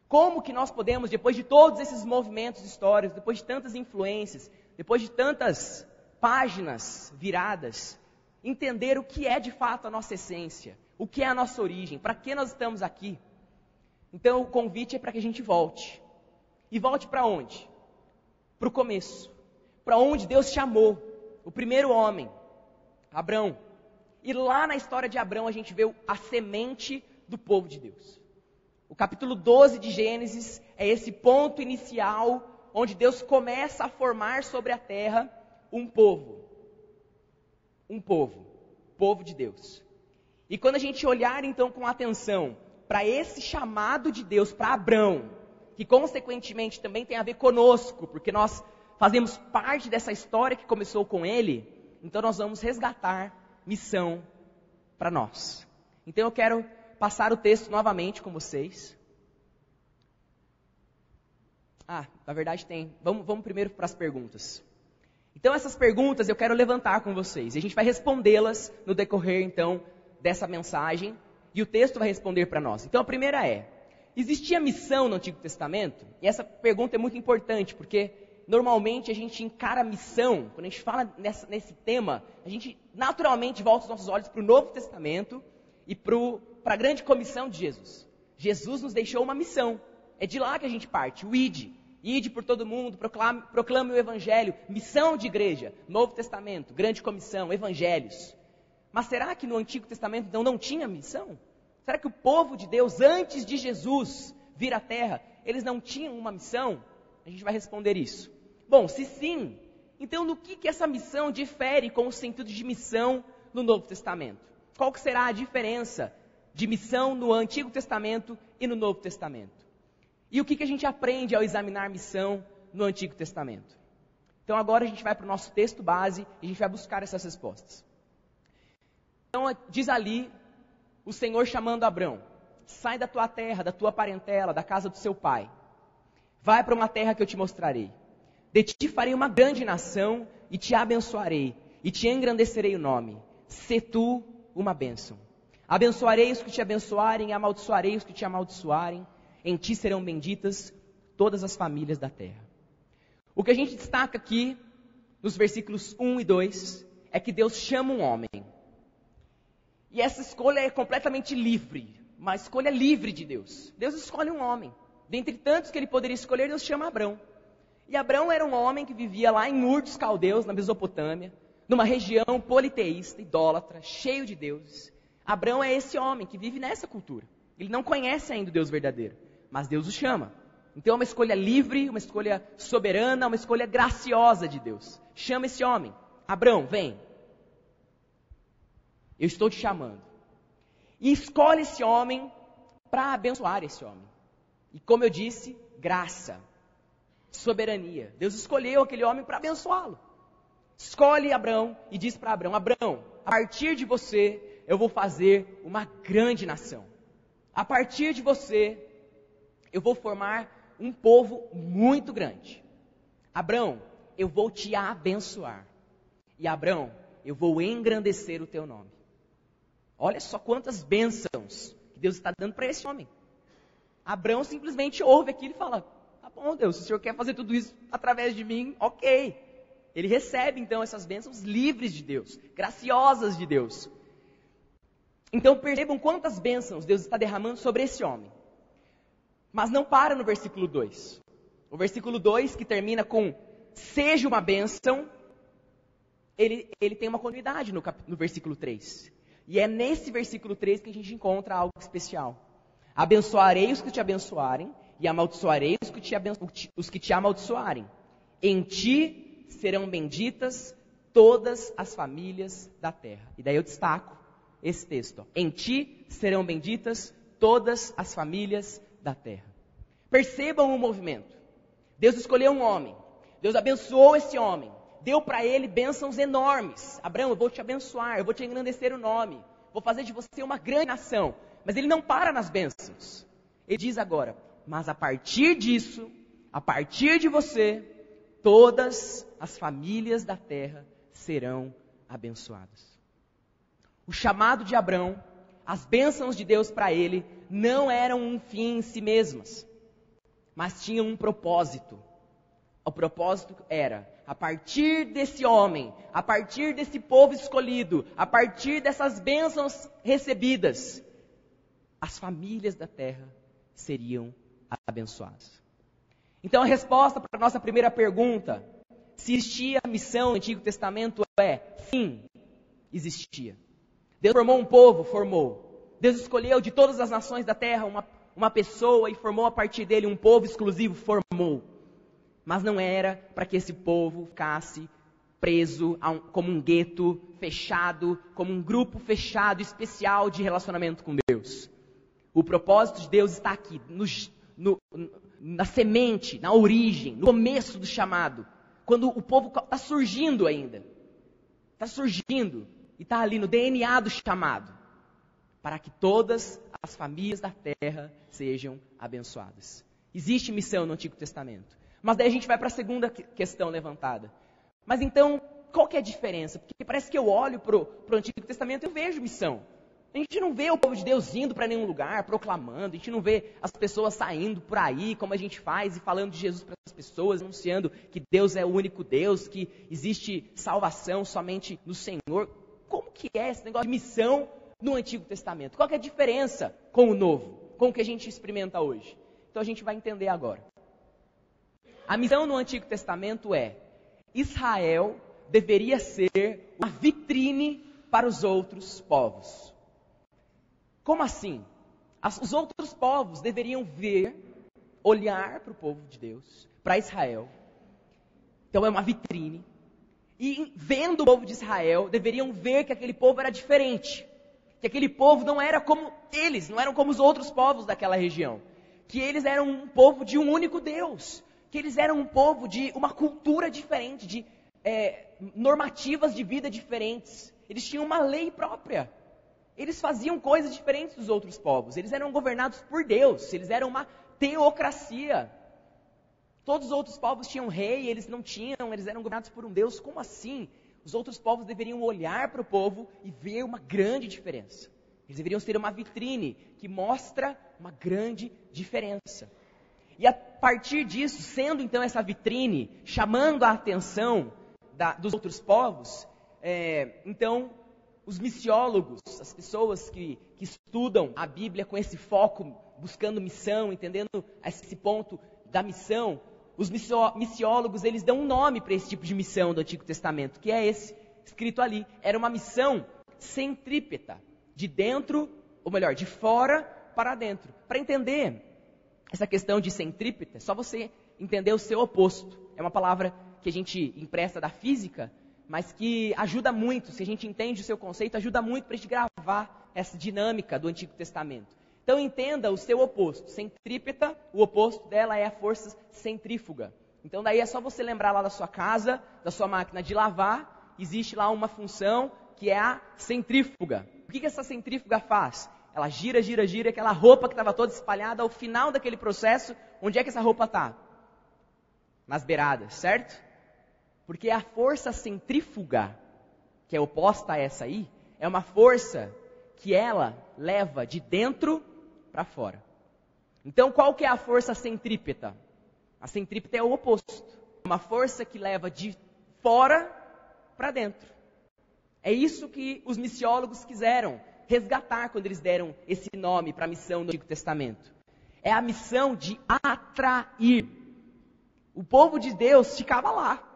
[SPEAKER 3] Como que nós podemos, depois de todos esses movimentos históricos, depois de tantas influências, depois de tantas páginas viradas, entender o que é de fato a nossa essência, o que é a nossa origem, para que nós estamos aqui? Então o convite é para que a gente volte. E volte para onde? Para o começo. Para onde Deus chamou o primeiro homem, Abrão. E lá na história de Abrão a gente vê a semente do povo de Deus. O capítulo 12 de Gênesis é esse ponto inicial onde Deus começa a formar sobre a terra um povo. Povo de Deus. E quando a gente olhar então com atenção para esse chamado de Deus para Abrão, que consequentemente também tem a ver conosco, porque nós fazemos parte dessa história que começou com ele, então nós vamos resgatar missão para nós. Então eu quero passar o texto novamente com vocês. Na verdade tem. Vamos primeiro para as perguntas. Então essas perguntas eu quero levantar com vocês. E a gente vai respondê-las no decorrer então dessa mensagem. E o texto vai responder para nós. Então a primeira é: existia missão no Antigo Testamento? E essa pergunta é muito importante, porque normalmente a gente encara a missão, quando a gente fala nesse tema, a gente naturalmente volta os nossos olhos para o Novo Testamento e para a grande comissão de Jesus. Jesus nos deixou uma missão. É de lá que a gente parte, o ide. Ide por todo mundo, proclame o Evangelho, missão de igreja, Novo Testamento, grande comissão, Evangelhos. Mas será que no Antigo Testamento então não tinha missão? Será que o povo de Deus, antes de Jesus vir à terra, eles não tinham uma missão? A gente vai responder isso. Bom, se sim, então no que essa missão difere com o sentido de missão no Novo Testamento? Qual que será a diferença de missão no Antigo Testamento e no Novo Testamento? E o que a gente aprende ao examinar missão no Antigo Testamento? Então agora a gente vai para o nosso texto base e a gente vai buscar essas respostas. Então diz ali o Senhor chamando Abrão: sai da tua terra, da tua parentela, da casa do seu pai. Vai para uma terra que eu te mostrarei. De ti farei uma grande nação e te abençoarei e te engrandecerei o nome. Sê tu uma bênção. Abençoarei os que te abençoarem e amaldiçoarei os que te amaldiçoarem. Em ti serão benditas todas as famílias da terra. O que a gente destaca aqui, nos versículos 1 e 2, é que Deus chama um homem. E essa escolha é completamente livre, uma escolha livre de Deus. Deus escolhe um homem. Dentre tantos que ele poderia escolher, Deus chama Abrão. E Abrão era um homem que vivia lá em Ur dos Caldeus, na Mesopotâmia, numa região politeísta, idólatra, cheio de deuses. Abrão é esse homem que vive nessa cultura. Ele não conhece ainda o Deus verdadeiro, mas Deus o chama. Então é uma escolha livre, uma escolha soberana, uma escolha graciosa de Deus. Chama esse homem: Abrão, vem. Eu estou te chamando. E escolhe esse homem para abençoar esse homem. E como eu disse, graça, soberania. Deus escolheu aquele homem para abençoá-lo. Escolhe Abrão e diz para Abrão: Abrão, a partir de você eu vou fazer uma grande nação. A partir de você eu vou formar um povo muito grande. Abrão, eu vou te abençoar. E Abrão, eu vou engrandecer o teu nome. Olha só quantas bênçãos que Deus está dando para esse homem. Abrão simplesmente ouve aquilo e fala: tá bom, Deus, se o Senhor quer fazer tudo isso através de mim, ok. Ele recebe então essas bênçãos livres de Deus, graciosas de Deus. Então percebam quantas bênçãos Deus está derramando sobre esse homem. Mas não para no versículo 2. O versículo 2, que termina com seja uma bênção, ele tem uma continuidade no versículo 3. E é nesse versículo 3 que a gente encontra algo especial. Abençoarei os que te abençoarem, e amaldiçoarei os que te amaldiçoarem. Em ti serão benditas todas as famílias da terra. E daí eu destaco esse texto. Ó. Em ti serão benditas todas as famílias da terra. Percebam o movimento. Deus escolheu um homem. Deus abençoou esse homem. Deu para ele bênçãos enormes. Abraão, eu vou te abençoar, eu vou te engrandecer o nome. Vou fazer de você uma grande nação. Mas ele não para nas bênçãos. Ele diz agora, mas a partir disso, a partir de você, todas as famílias da terra serão abençoadas. O chamado de Abraão, as bênçãos de Deus para ele, não eram um fim em si mesmas, mas tinham um propósito. O propósito era, a partir desse homem, a partir desse povo escolhido, a partir dessas bênçãos recebidas, as famílias da terra seriam abençoadas. Então a resposta para a nossa primeira pergunta, se existia missão no Antigo Testamento, é sim, existia. Deus formou um povo, formou. Deus escolheu de todas as nações da terra uma pessoa e formou a partir dele um povo exclusivo, formou. Mas não era para que esse povo ficasse preso como um gueto fechado, como um grupo fechado, especial de relacionamento com Deus. O propósito de Deus está aqui, na semente, na origem, no começo do chamado. Quando o povo está surgindo ainda. Está surgindo e está ali no DNA do chamado. Para que todas as famílias da terra sejam abençoadas. Existe missão no Antigo Testamento. Mas daí a gente vai para a segunda questão levantada. Mas então, qual que é a diferença? Porque parece que eu olho para o Antigo Testamento e eu vejo missão. A gente não vê o povo de Deus indo para nenhum lugar, proclamando. A gente não vê as pessoas saindo por aí, como a gente faz, e falando de Jesus para as pessoas, anunciando que Deus é o único Deus, que existe salvação somente no Senhor. Como que é esse negócio de missão no Antigo Testamento? Qual que é a diferença com o Novo, com o que a gente experimenta hoje? Então a gente vai entender agora. A missão no Antigo Testamento é: Israel deveria ser uma vitrine para os outros povos. Como assim? Os outros povos deveriam olhar para o povo de Deus, para Israel. Então é uma vitrine. E vendo o povo de Israel, deveriam ver que aquele povo era diferente. Que aquele povo não era como eles, não eram como os outros povos daquela região. Que eles eram um povo de um único Deus. Que eles eram um povo de uma cultura diferente, de normativas de vida diferentes. Eles tinham uma lei própria. Eles faziam coisas diferentes dos outros povos. Eles eram governados por Deus. Eles eram uma teocracia. Todos os outros povos tinham rei, eles não tinham. Eles eram governados por um Deus. Como assim? Os outros povos deveriam olhar para o povo e ver uma grande diferença. Eles deveriam ser uma vitrine que mostra uma grande diferença. E a partir disso, sendo então essa vitrine, chamando a atenção dos outros povos, então os missiólogos, as pessoas que estudam a Bíblia com esse foco, buscando missão, entendendo esse ponto da missão, os missiólogos, eles dão um nome para esse tipo de missão do Antigo Testamento, que é esse, escrito ali. Era uma missão centrípeta, de dentro, ou melhor, de fora para dentro. Para entender essa questão de centrípeta, é só você entender o seu oposto. É uma palavra que a gente empresta da física, mas que ajuda muito, se a gente entende o seu conceito, ajuda muito para a gente gravar essa dinâmica do Antigo Testamento. Então entenda o seu oposto. Centrípeta, o oposto dela é a força centrífuga. Então daí é só você lembrar lá da sua casa, da sua máquina de lavar, existe lá uma função que é a centrífuga. O que essa centrífuga faz? Ela gira, gira, gira, aquela roupa que estava toda espalhada, ao final daquele processo, onde é que essa roupa está? Nas beiradas, certo? Porque a força centrífuga, que é oposta a essa aí, é uma força que ela leva de dentro para fora. Então qual que é a força centrípeta? A centrípeta é o oposto. Uma força que leva de fora para dentro. É isso que os missiólogos quiseram resgatar quando eles deram esse nome para a missão do Antigo Testamento. É a missão de atrair. O povo de Deus ficava lá.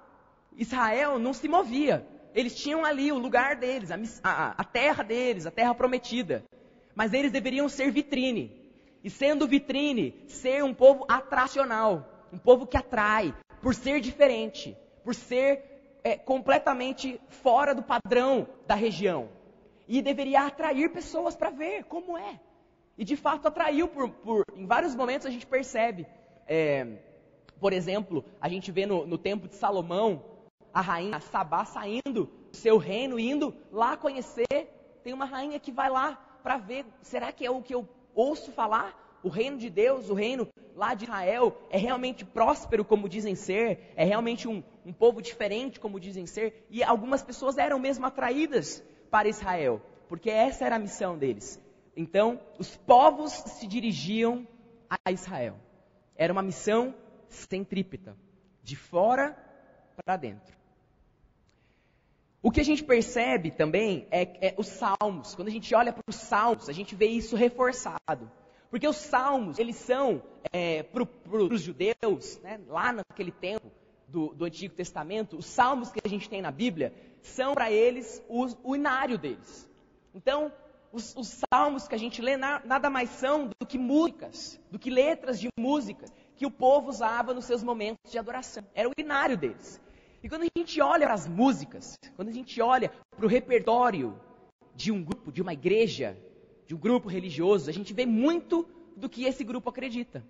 [SPEAKER 3] Israel não se movia. Eles tinham ali o lugar deles, a terra deles, a terra prometida. Mas eles deveriam ser vitrine. E sendo vitrine, ser um povo atracional. Um povo que atrai, por ser diferente, por ser completamente fora do padrão da região. E deveria atrair pessoas para ver como é. E de fato atraiu, em vários momentos a gente percebe. Por exemplo, a gente vê no tempo de Salomão, a rainha Sabá saindo do seu reino, indo lá conhecer. Tem uma rainha que vai lá para ver, será que é o que eu ouço falar? O reino de Deus, o reino lá de Israel, é realmente próspero como dizem ser? É realmente um povo diferente como dizem ser? E algumas pessoas eram mesmo atraídas para Israel, porque essa era a missão deles. Então, os povos se dirigiam a Israel. Era uma missão centrípeta, de fora para dentro. O que a gente percebe também é os salmos. Quando a gente olha para os salmos, a gente vê isso reforçado. Porque os salmos, eles são, para os judeus, né, lá naquele tempo do Antigo Testamento, os salmos que a gente tem na Bíblia, são para eles o inário deles. Então, os salmos que a gente lê nada mais são do que músicas, do que letras de música que o povo usava nos seus momentos de adoração. Era o inário deles. E quando a gente olha para as músicas, quando a gente olha para o repertório de um grupo, de uma igreja, de um grupo religioso, a gente vê muito do que esse grupo acredita.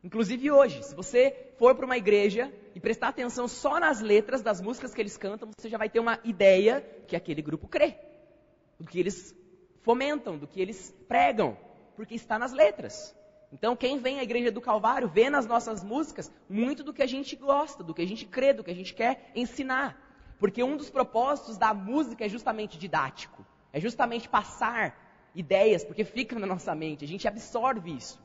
[SPEAKER 3] Inclusive hoje, se você for para uma igreja e prestar atenção só nas letras das músicas que eles cantam, você já vai ter uma ideia que aquele grupo crê, do que eles fomentam, do que eles pregam, porque está nas letras. Então quem vem à igreja do Calvário vê nas nossas músicas muito do que a gente gosta, do que a gente crê, do que a gente quer ensinar. Porque um dos propósitos da música é justamente didático, é justamente passar ideias, porque fica na nossa mente, a gente absorve isso.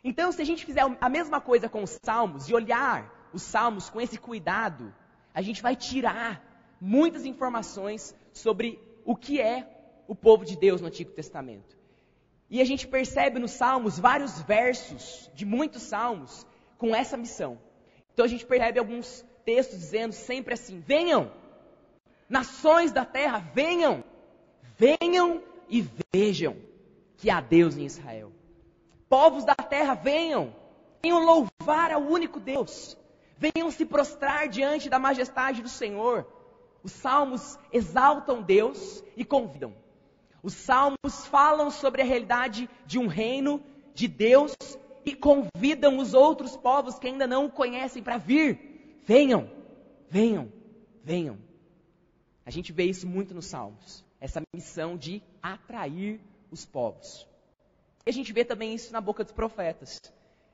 [SPEAKER 3] Então, se a gente fizer a mesma coisa com os salmos, e olhar os salmos com esse cuidado, a gente vai tirar muitas informações sobre o que é o povo de Deus no Antigo Testamento. E a gente percebe nos salmos, vários versos de muitos salmos, com essa missão. Então a gente percebe alguns textos dizendo sempre assim: venham, nações da terra, venham, venham e vejam que há Deus em Israel. Povos da terra, venham louvar ao único Deus. Venham se prostrar diante da majestade do Senhor. Os salmos exaltam Deus e convidam. Os salmos falam sobre a realidade de um reino de Deus e convidam os outros povos que ainda não o conhecem para vir. Venham, venham, venham. A gente vê isso muito nos salmos. Essa missão de atrair os povos. E a gente vê também isso na boca dos profetas.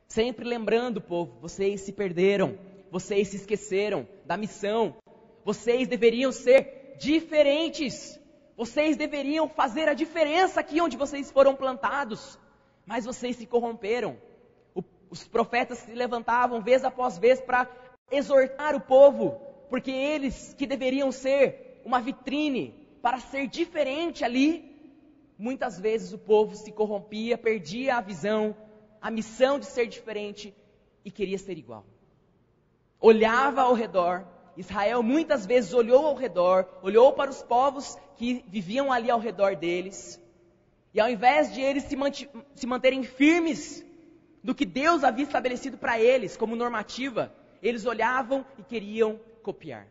[SPEAKER 3] Sempre lembrando o povo, vocês se perderam, vocês se esqueceram da missão. Vocês deveriam ser diferentes. Vocês deveriam fazer a diferença aqui onde vocês foram plantados. Mas vocês se corromperam. Os profetas se levantavam vez após vez para exortar o povo. Porque eles que deveriam ser uma vitrine para ser diferente ali, muitas vezes o povo se corrompia, perdia a visão, a missão de ser diferente e queria ser igual. Olhava ao redor. Israel muitas vezes olhou ao redor, olhou para os povos que viviam ali ao redor deles, e ao invés de eles se manterem firmes do que Deus havia estabelecido para eles como normativa, eles olhavam e queriam copiar.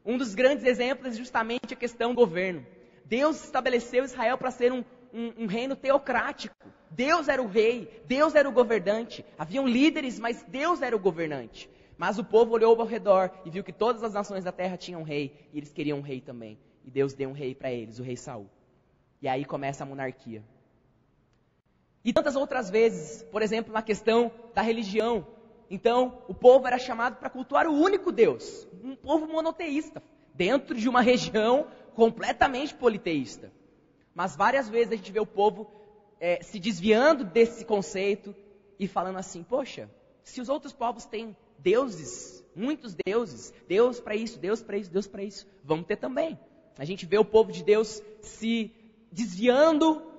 [SPEAKER 3] Um dos grandes exemplos é justamente a questão do governo. Deus estabeleceu Israel para ser um reino teocrático. Deus era o rei, Deus era o governante. Haviam líderes, mas Deus era o governante. Mas o povo olhou ao redor e viu que todas as nações da terra tinham um rei, e eles queriam um rei também. E Deus deu um rei para eles, o rei Saul. E aí começa a monarquia. E tantas outras vezes, por exemplo, na questão da religião. Então, o povo era chamado para cultuar o único Deus, um povo monoteísta, dentro de uma região completamente politeísta. Mas várias vezes a gente vê o povo se desviando desse conceito e falando assim: poxa, se os outros povos têm deuses muitos deuses, Deus para isso, Deus para isso, Deus para isso. Vamos ter também. A gente vê o povo de Deus se desviando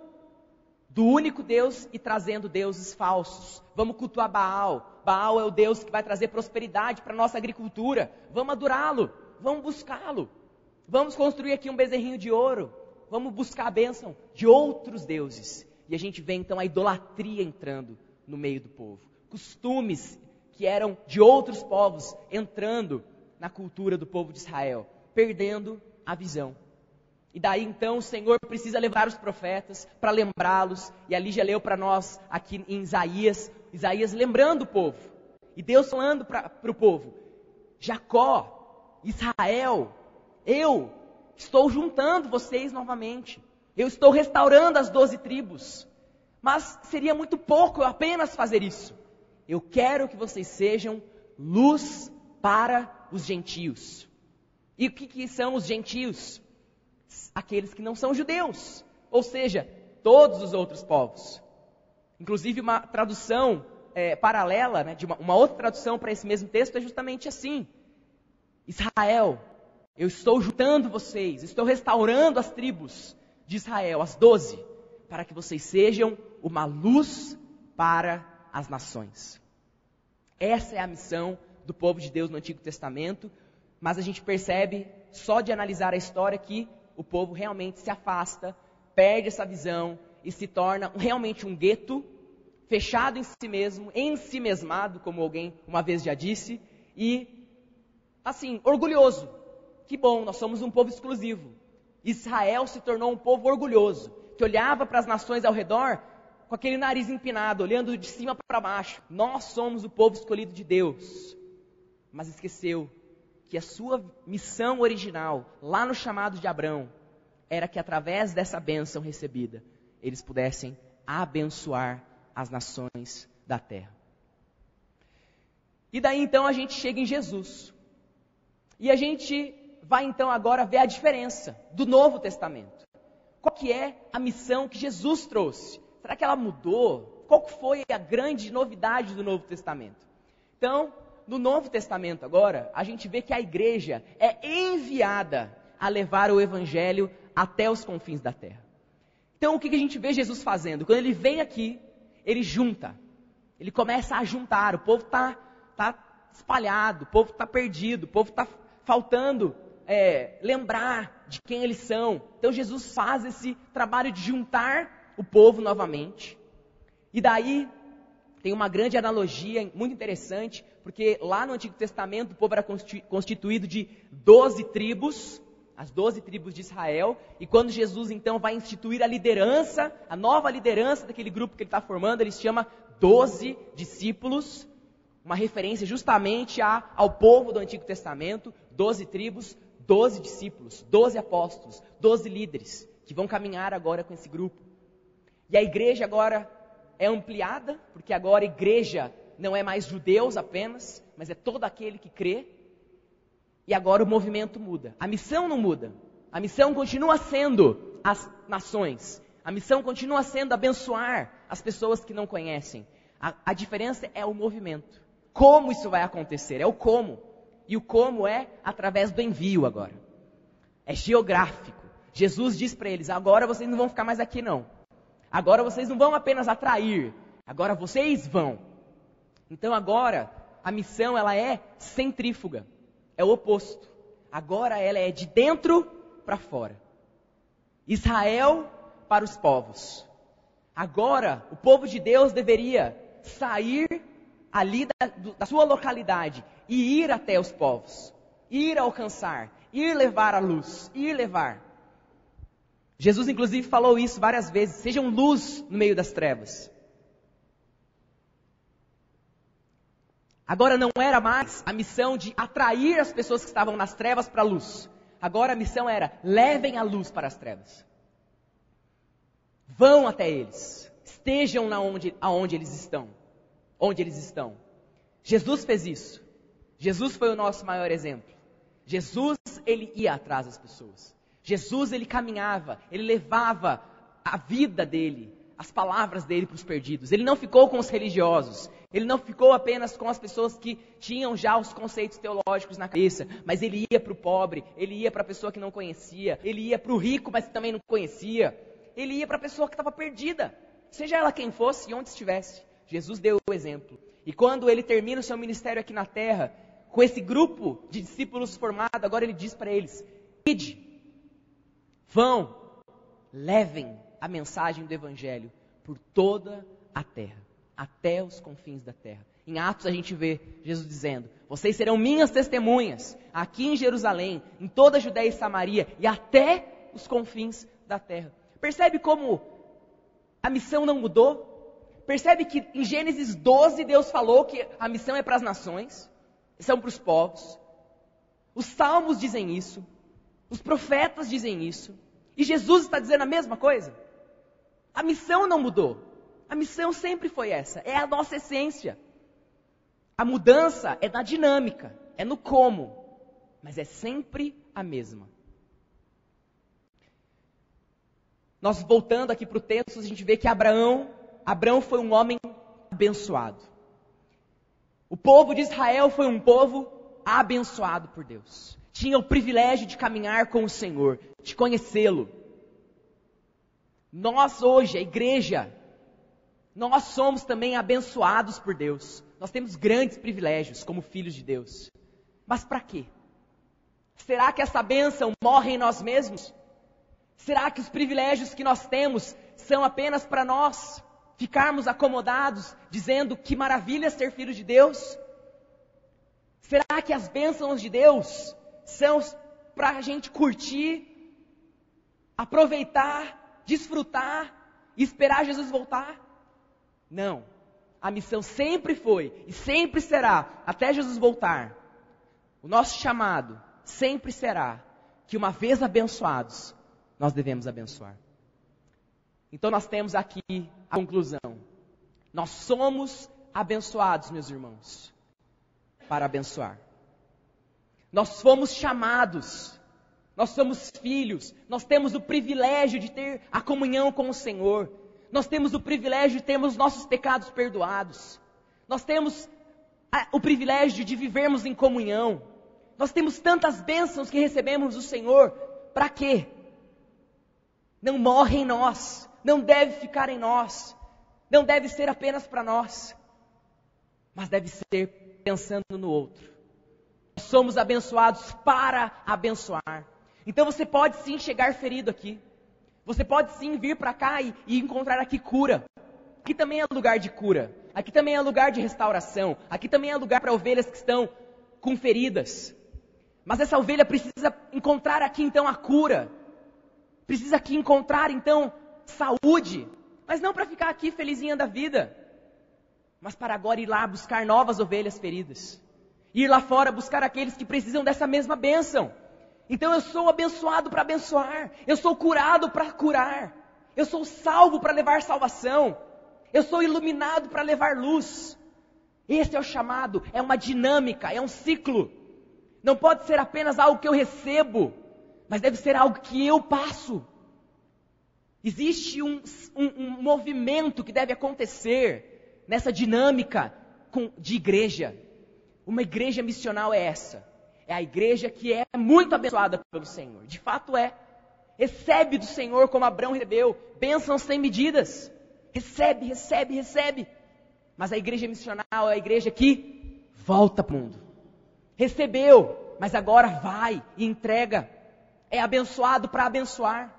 [SPEAKER 3] do único Deus e trazendo deuses falsos. Vamos cultuar Baal. Baal é o Deus que vai trazer prosperidade para a nossa agricultura. Vamos adorá-lo, vamos buscá-lo. Vamos construir aqui um bezerrinho de ouro. Vamos buscar a bênção de outros deuses. E a gente vê então a idolatria entrando no meio do povo. Costumes que eram de outros povos entrando na cultura do povo de Israel, perdendo a visão. E daí então o Senhor precisa levar os profetas para lembrá-los. E a Lígia leu para nós aqui em Isaías lembrando o povo. E Deus falando para o povo: Jacó, Israel, eu estou juntando vocês novamente. Eu estou restaurando as 12 tribos. Mas seria muito pouco eu apenas fazer isso. Eu quero que vocês sejam luz para os gentios. E o que são os gentios? Aqueles que não são judeus, ou seja, todos os outros povos. Inclusive uma tradução paralela, né, de uma outra tradução para esse mesmo texto é justamente assim: Israel, eu estou juntando vocês, estou restaurando as tribos de Israel, as 12, para que vocês sejam uma luz para as nações. Essa é a missão do povo de Deus no Antigo Testamento, mas a gente percebe, só de analisar a história, que o povo realmente se afasta, perde essa visão e se torna realmente um gueto, fechado em si mesmo, ensimesmado, como alguém uma vez já disse, e, assim, orgulhoso. Que bom, nós somos um povo exclusivo. Israel se tornou um povo orgulhoso, que olhava para as nações ao redor com aquele nariz empinado, olhando de cima para baixo. Nós somos o povo escolhido de Deus. Mas esqueceu que a sua missão original, lá no chamado de Abrão, era que através dessa bênção recebida, eles pudessem abençoar as nações da terra. E daí então a gente chega em Jesus. E a gente vai então agora ver a diferença do Novo Testamento. Qual que é a missão que Jesus trouxe? Será que ela mudou? Qual que foi a grande novidade do Novo Testamento? Então, no Novo Testamento agora, a gente vê que a igreja é enviada a levar o evangelho até os confins da terra. Então o que a gente vê Jesus fazendo? Quando ele vem aqui, ele junta, ele começa a juntar, o povo está espalhado, o povo está perdido, o povo está faltando lembrar de quem eles são. Então Jesus faz esse trabalho de juntar o povo novamente. E daí tem uma grande analogia muito interessante, porque lá no Antigo Testamento o povo era constituído de 12 tribos, as 12 tribos de Israel, e quando Jesus então vai instituir a liderança, a nova liderança daquele grupo que ele está formando, ele chama 12 discípulos, uma referência justamente ao povo do Antigo Testamento, 12 tribos, 12 discípulos, 12 apóstolos, 12 líderes, que vão caminhar agora com esse grupo. E a igreja agora é ampliada, porque agora a igreja não é mais judeus apenas, mas é todo aquele que crê. E agora o movimento muda. A missão não muda. A missão continua sendo as nações. A missão continua sendo abençoar as pessoas que não conhecem. A diferença é o movimento. Como isso vai acontecer? É o como. E o como é através do envio agora. É geográfico. Jesus diz para eles: agora vocês não vão ficar mais aqui não. Agora vocês não vão apenas atrair. Agora vocês vão. Então agora a missão ela é centrífuga. É o oposto. Agora ela é de dentro para fora. Israel para os povos. Agora o povo de Deus deveria sair ali da sua localidade e ir até os povos. Ir alcançar, ir levar a luz, ir levar. Jesus inclusive falou isso várias vezes: sejam luz no meio das trevas. Agora não era mais a missão de atrair as pessoas que estavam nas trevas para a luz. Agora a missão era: levem a luz para as trevas. Vão até eles. Estejam aonde eles estão. Onde eles estão. Jesus fez isso. Jesus foi o nosso maior exemplo. Jesus, ele ia atrás das pessoas. Jesus, ele caminhava, ele levava a vida dele, as palavras dele para os perdidos. Ele não ficou com os religiosos. Ele não ficou apenas com as pessoas que tinham já os conceitos teológicos na cabeça, mas ele ia para o pobre, ele ia para a pessoa que não conhecia, ele ia para o rico, mas que também não conhecia, ele ia para a pessoa que estava perdida, seja ela quem fosse e onde estivesse. Jesus deu o exemplo. E quando ele termina o seu ministério aqui na terra, com esse grupo de discípulos formado, agora ele diz para eles: ide, vão, levem a mensagem do Evangelho por toda a terra, até os confins da terra. Em Atos a gente vê Jesus dizendo: vocês serão minhas testemunhas, aqui em Jerusalém, em toda a Judéia e Samaria, e até os confins da terra. Percebe como a missão não mudou? Percebe que em Gênesis 12 Deus falou que a missão é para as nações, são para os povos. Os salmos dizem isso, os profetas dizem isso, e Jesus está dizendo a mesma coisa. A missão não mudou. A missão sempre foi essa, é a nossa essência. A mudança é na dinâmica, é no como, mas é sempre a mesma. Nós voltando aqui para o texto, a gente vê que Abraão foi um homem abençoado. O povo de Israel foi um povo abençoado por Deus. Tinha o privilégio de caminhar com o Senhor, de conhecê-lo. Nós hoje, a igreja, nós somos também abençoados por Deus. Nós temos grandes privilégios como filhos de Deus. Mas para quê? Será que essa bênção morre em nós mesmos? Será que os privilégios que nós temos são apenas para nós ficarmos acomodados, dizendo que maravilha ser filho de Deus? Será que as bênçãos de Deus são para a gente curtir, aproveitar, desfrutar e esperar Jesus voltar? Não, a missão sempre foi e sempre será, até Jesus voltar, o nosso chamado sempre será que uma vez abençoados, nós devemos abençoar. Então nós temos aqui a conclusão. Nós somos abençoados, meus irmãos, para abençoar. Nós fomos chamados, nós somos filhos, nós temos o privilégio de ter a comunhão com o Senhor. Nós temos o privilégio de termos nossos pecados perdoados. Nós temos o privilégio de vivermos em comunhão. Nós temos tantas bênçãos que recebemos do Senhor. Para quê? Não morre em nós. Não deve ficar em nós. Não deve ser apenas para nós. Mas deve ser pensando no outro. Nós somos abençoados para abençoar. Então você pode sim chegar ferido aqui. Você pode sim vir para cá e encontrar aqui cura. Aqui também é lugar de cura. Aqui também é lugar de restauração. Aqui também é lugar para ovelhas que estão com feridas. Mas essa ovelha precisa encontrar aqui então a cura. Precisa aqui encontrar então saúde. Mas não para ficar aqui felizinha da vida. Mas para agora ir lá buscar novas ovelhas feridas. Ir lá fora buscar aqueles que precisam dessa mesma bênção. Então eu sou abençoado para abençoar. Eu sou curado para curar. Eu sou salvo para levar salvação. Eu sou iluminado para levar luz. Esse é o chamado. É uma dinâmica, é um ciclo. Não pode ser apenas algo que eu recebo, mas deve ser algo que eu passo. Existe um movimento que deve acontecer nessa dinâmica de igreja. Uma igreja missional é essa. É a igreja que é muito abençoada pelo Senhor. De fato é. Recebe do Senhor como Abraão recebeu. Bênçãos sem medidas. Recebe, recebe, recebe. Mas a igreja missional é a igreja que volta para o mundo. Recebeu, mas agora vai e entrega. É abençoado para abençoar.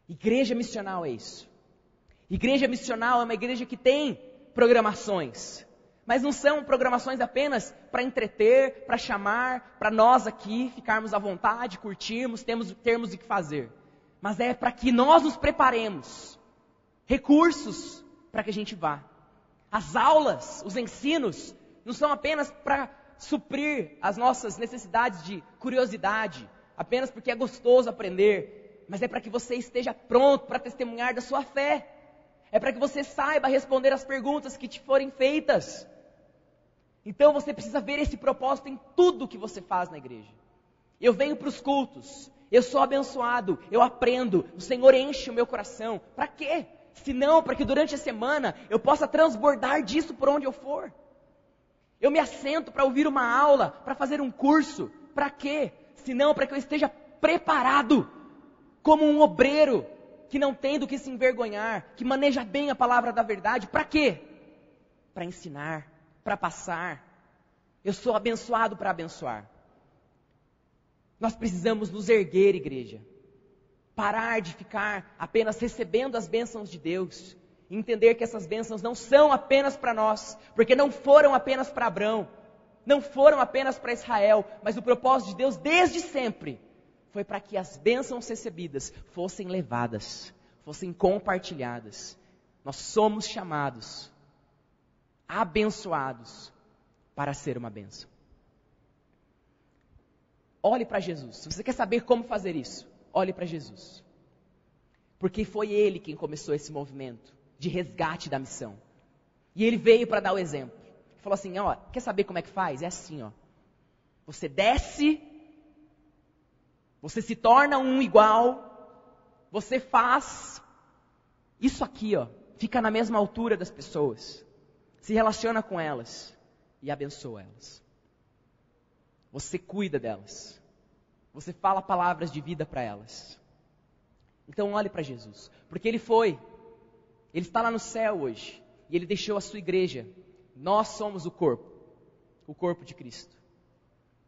[SPEAKER 3] Igreja missional é isso. Igreja missional é uma igreja que tem programações. Mas não são programações apenas para entreter, para chamar, para nós aqui ficarmos à vontade, curtirmos, termos o que fazer. Mas é para que nós nos preparemos. Recursos para que a gente vá. As aulas, os ensinos, não são apenas para suprir as nossas necessidades de curiosidade, apenas porque é gostoso aprender, mas é para que você esteja pronto para testemunhar da sua fé. É para que você saiba responder as perguntas que te forem feitas. Então você precisa ver esse propósito em tudo que você faz na igreja. Eu venho para os cultos, eu sou abençoado, eu aprendo, o Senhor enche o meu coração. Para quê? Senão, para que durante a semana eu possa transbordar disso por onde eu for. Eu me assento para ouvir uma aula, para fazer um curso. Para quê? Senão, para que eu esteja preparado como um obreiro que não tem do que se envergonhar, que maneja bem a palavra da verdade. Para quê? Para ensinar, para passar. Eu sou abençoado para abençoar. Nós precisamos nos erguer, igreja. Parar de ficar apenas recebendo as bênçãos de Deus. Entender que essas bênçãos não são apenas para nós, porque não foram apenas para Abrão, não foram apenas para Israel, mas o propósito de Deus desde sempre foi para que as bênçãos recebidas fossem levadas, fossem compartilhadas. Nós somos chamados, abençoados, para ser uma bênção. Olhe para Jesus. Se você quer saber como fazer isso, olhe para Jesus. Porque foi Ele quem começou esse movimento de resgate da missão. E Ele veio para dar o exemplo. Ele falou assim, ó, quer saber como é que faz? É assim, ó. Você desce, você se torna um igual, você faz isso aqui, ó. Fica na mesma altura das pessoas. Se relaciona com elas e abençoa elas. Você cuida delas. Você fala palavras de vida para elas. Então olhe para Jesus. Porque Ele foi. Ele está lá no céu hoje. E Ele deixou a sua igreja. Nós somos o corpo de Cristo.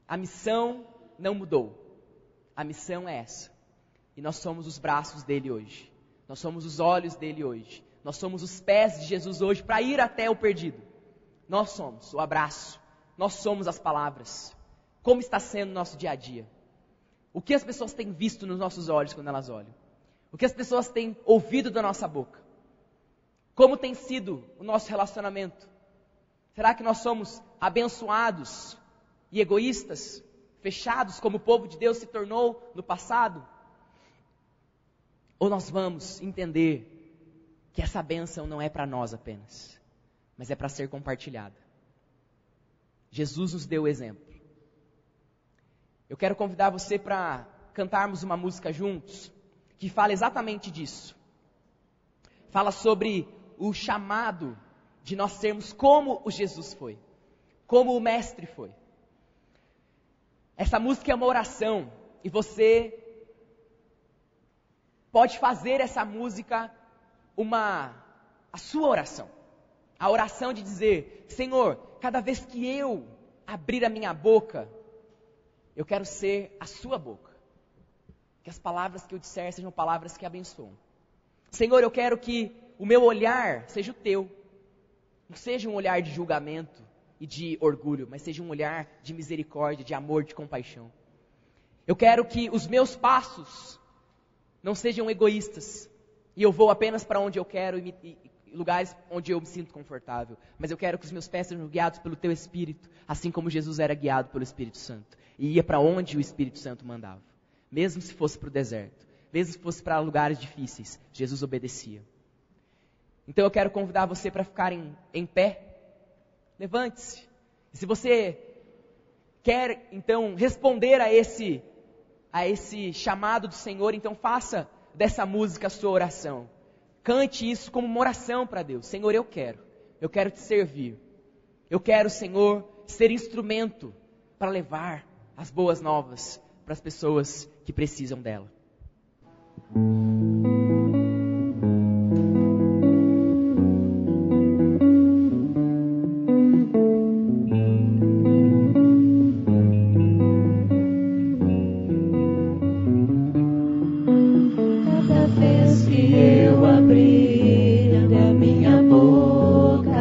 [SPEAKER 3] A missão não mudou. A missão é essa. E nós somos os braços dele hoje. Nós somos os olhos dele hoje. Nós somos os pés de Jesus hoje para ir até o perdido. Nós somos o abraço. Nós somos as palavras. Como está sendo o nosso dia a dia? O que as pessoas têm visto nos nossos olhos quando elas olham? O que as pessoas têm ouvido da nossa boca? Como tem sido o nosso relacionamento? Será que nós somos abençoados e egoístas, fechados como o povo de Deus se tornou no passado? Ou nós vamos entender que essa bênção não é para nós apenas, mas é para ser compartilhada? Jesus nos deu o exemplo. Eu quero convidar você para cantarmos uma música juntos, que fala exatamente disso. Fala sobre o chamado de nós sermos como o Jesus foi, como o Mestre foi. Essa música é uma oração, e você pode fazer essa música a sua oração. A oração de dizer, Senhor, cada vez que eu abrir a minha boca, eu quero ser a sua boca. Que as palavras que eu disser sejam palavras que abençoam. Senhor, eu quero que o meu olhar seja o teu. Não seja um olhar de julgamento e de orgulho, mas seja um olhar de misericórdia, de amor, de compaixão. Eu quero que os meus passos não sejam egoístas. E eu vou apenas para onde eu quero e lugares onde eu me sinto confortável. Mas eu quero que os meus pés sejam guiados pelo teu Espírito, assim como Jesus era guiado pelo Espírito Santo. E ia para onde o Espírito Santo mandava. Mesmo se fosse para o deserto, mesmo se fosse para lugares difíceis, Jesus obedecia. Então eu quero convidar você para ficar em pé. Levante-se. E se você quer então responder a esse chamado do Senhor, então faça dessa música a sua oração. Cante isso como uma oração para Deus. Senhor, eu quero te servir. Eu quero, Senhor, ser instrumento para levar as boas novas para as pessoas que precisam dela.
[SPEAKER 1] Cada vez que eu abrir a minha boca,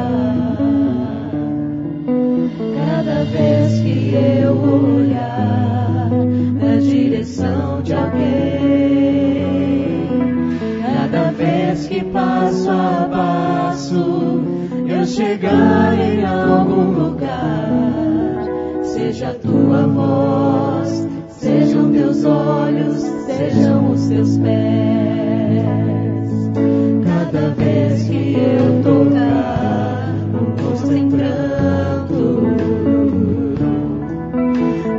[SPEAKER 1] cada vez que eu olhar na direção de alguém, cada vez que passo a passo eu chegar em algum lugar, seja a tua voz, sejam teus olhos, sejam os teus pés. Cada vez que eu tocar um rosto em pranto,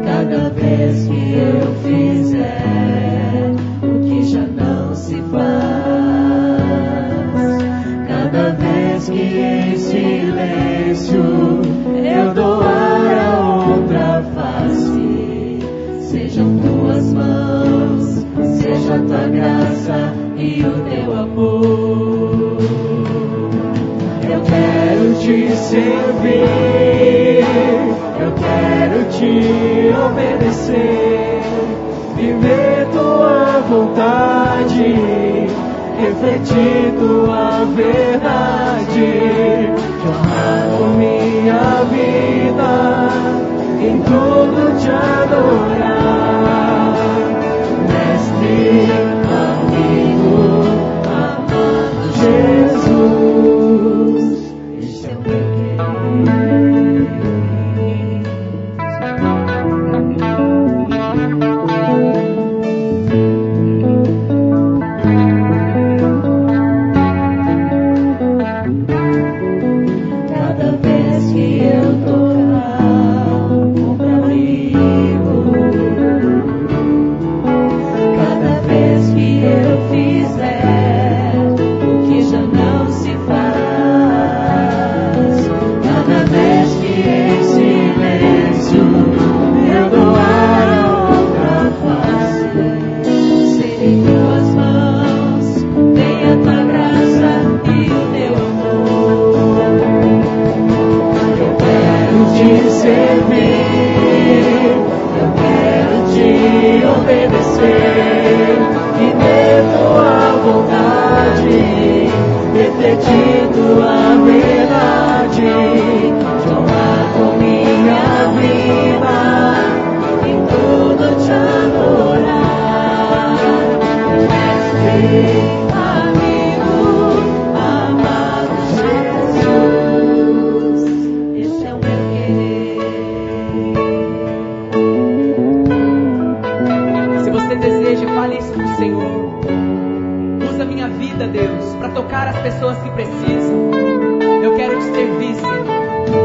[SPEAKER 1] cada vez que eu fizer o que já não se faz, graça e o teu amor. Eu quero te servir, eu quero te obedecer, viver tua vontade, refletir tua verdade, honrar com minha vida, em tudo te adorar. Mestre, amigo, amado Jesus, este é o meu cada vez que eu tocar o abrigo, cada vez que eu fizer o que já não se faz, cada vez que em silêncio eu doar a outra face, ser em tuas mãos, venha a tua graça e o teu amor. Eu quero te servir, eu quero te obedecer, viver tua vontade, refletir tua verdade, honrar com minha vida, em tudo te adorar. Mestre, amigo, amado Jesus, esse é o meu querer.
[SPEAKER 3] Se você deseja, fale isso pro Senhor. Usa minha vida, Deus, para tocar as pessoas que precisam. Eu quero te servir, Senhor.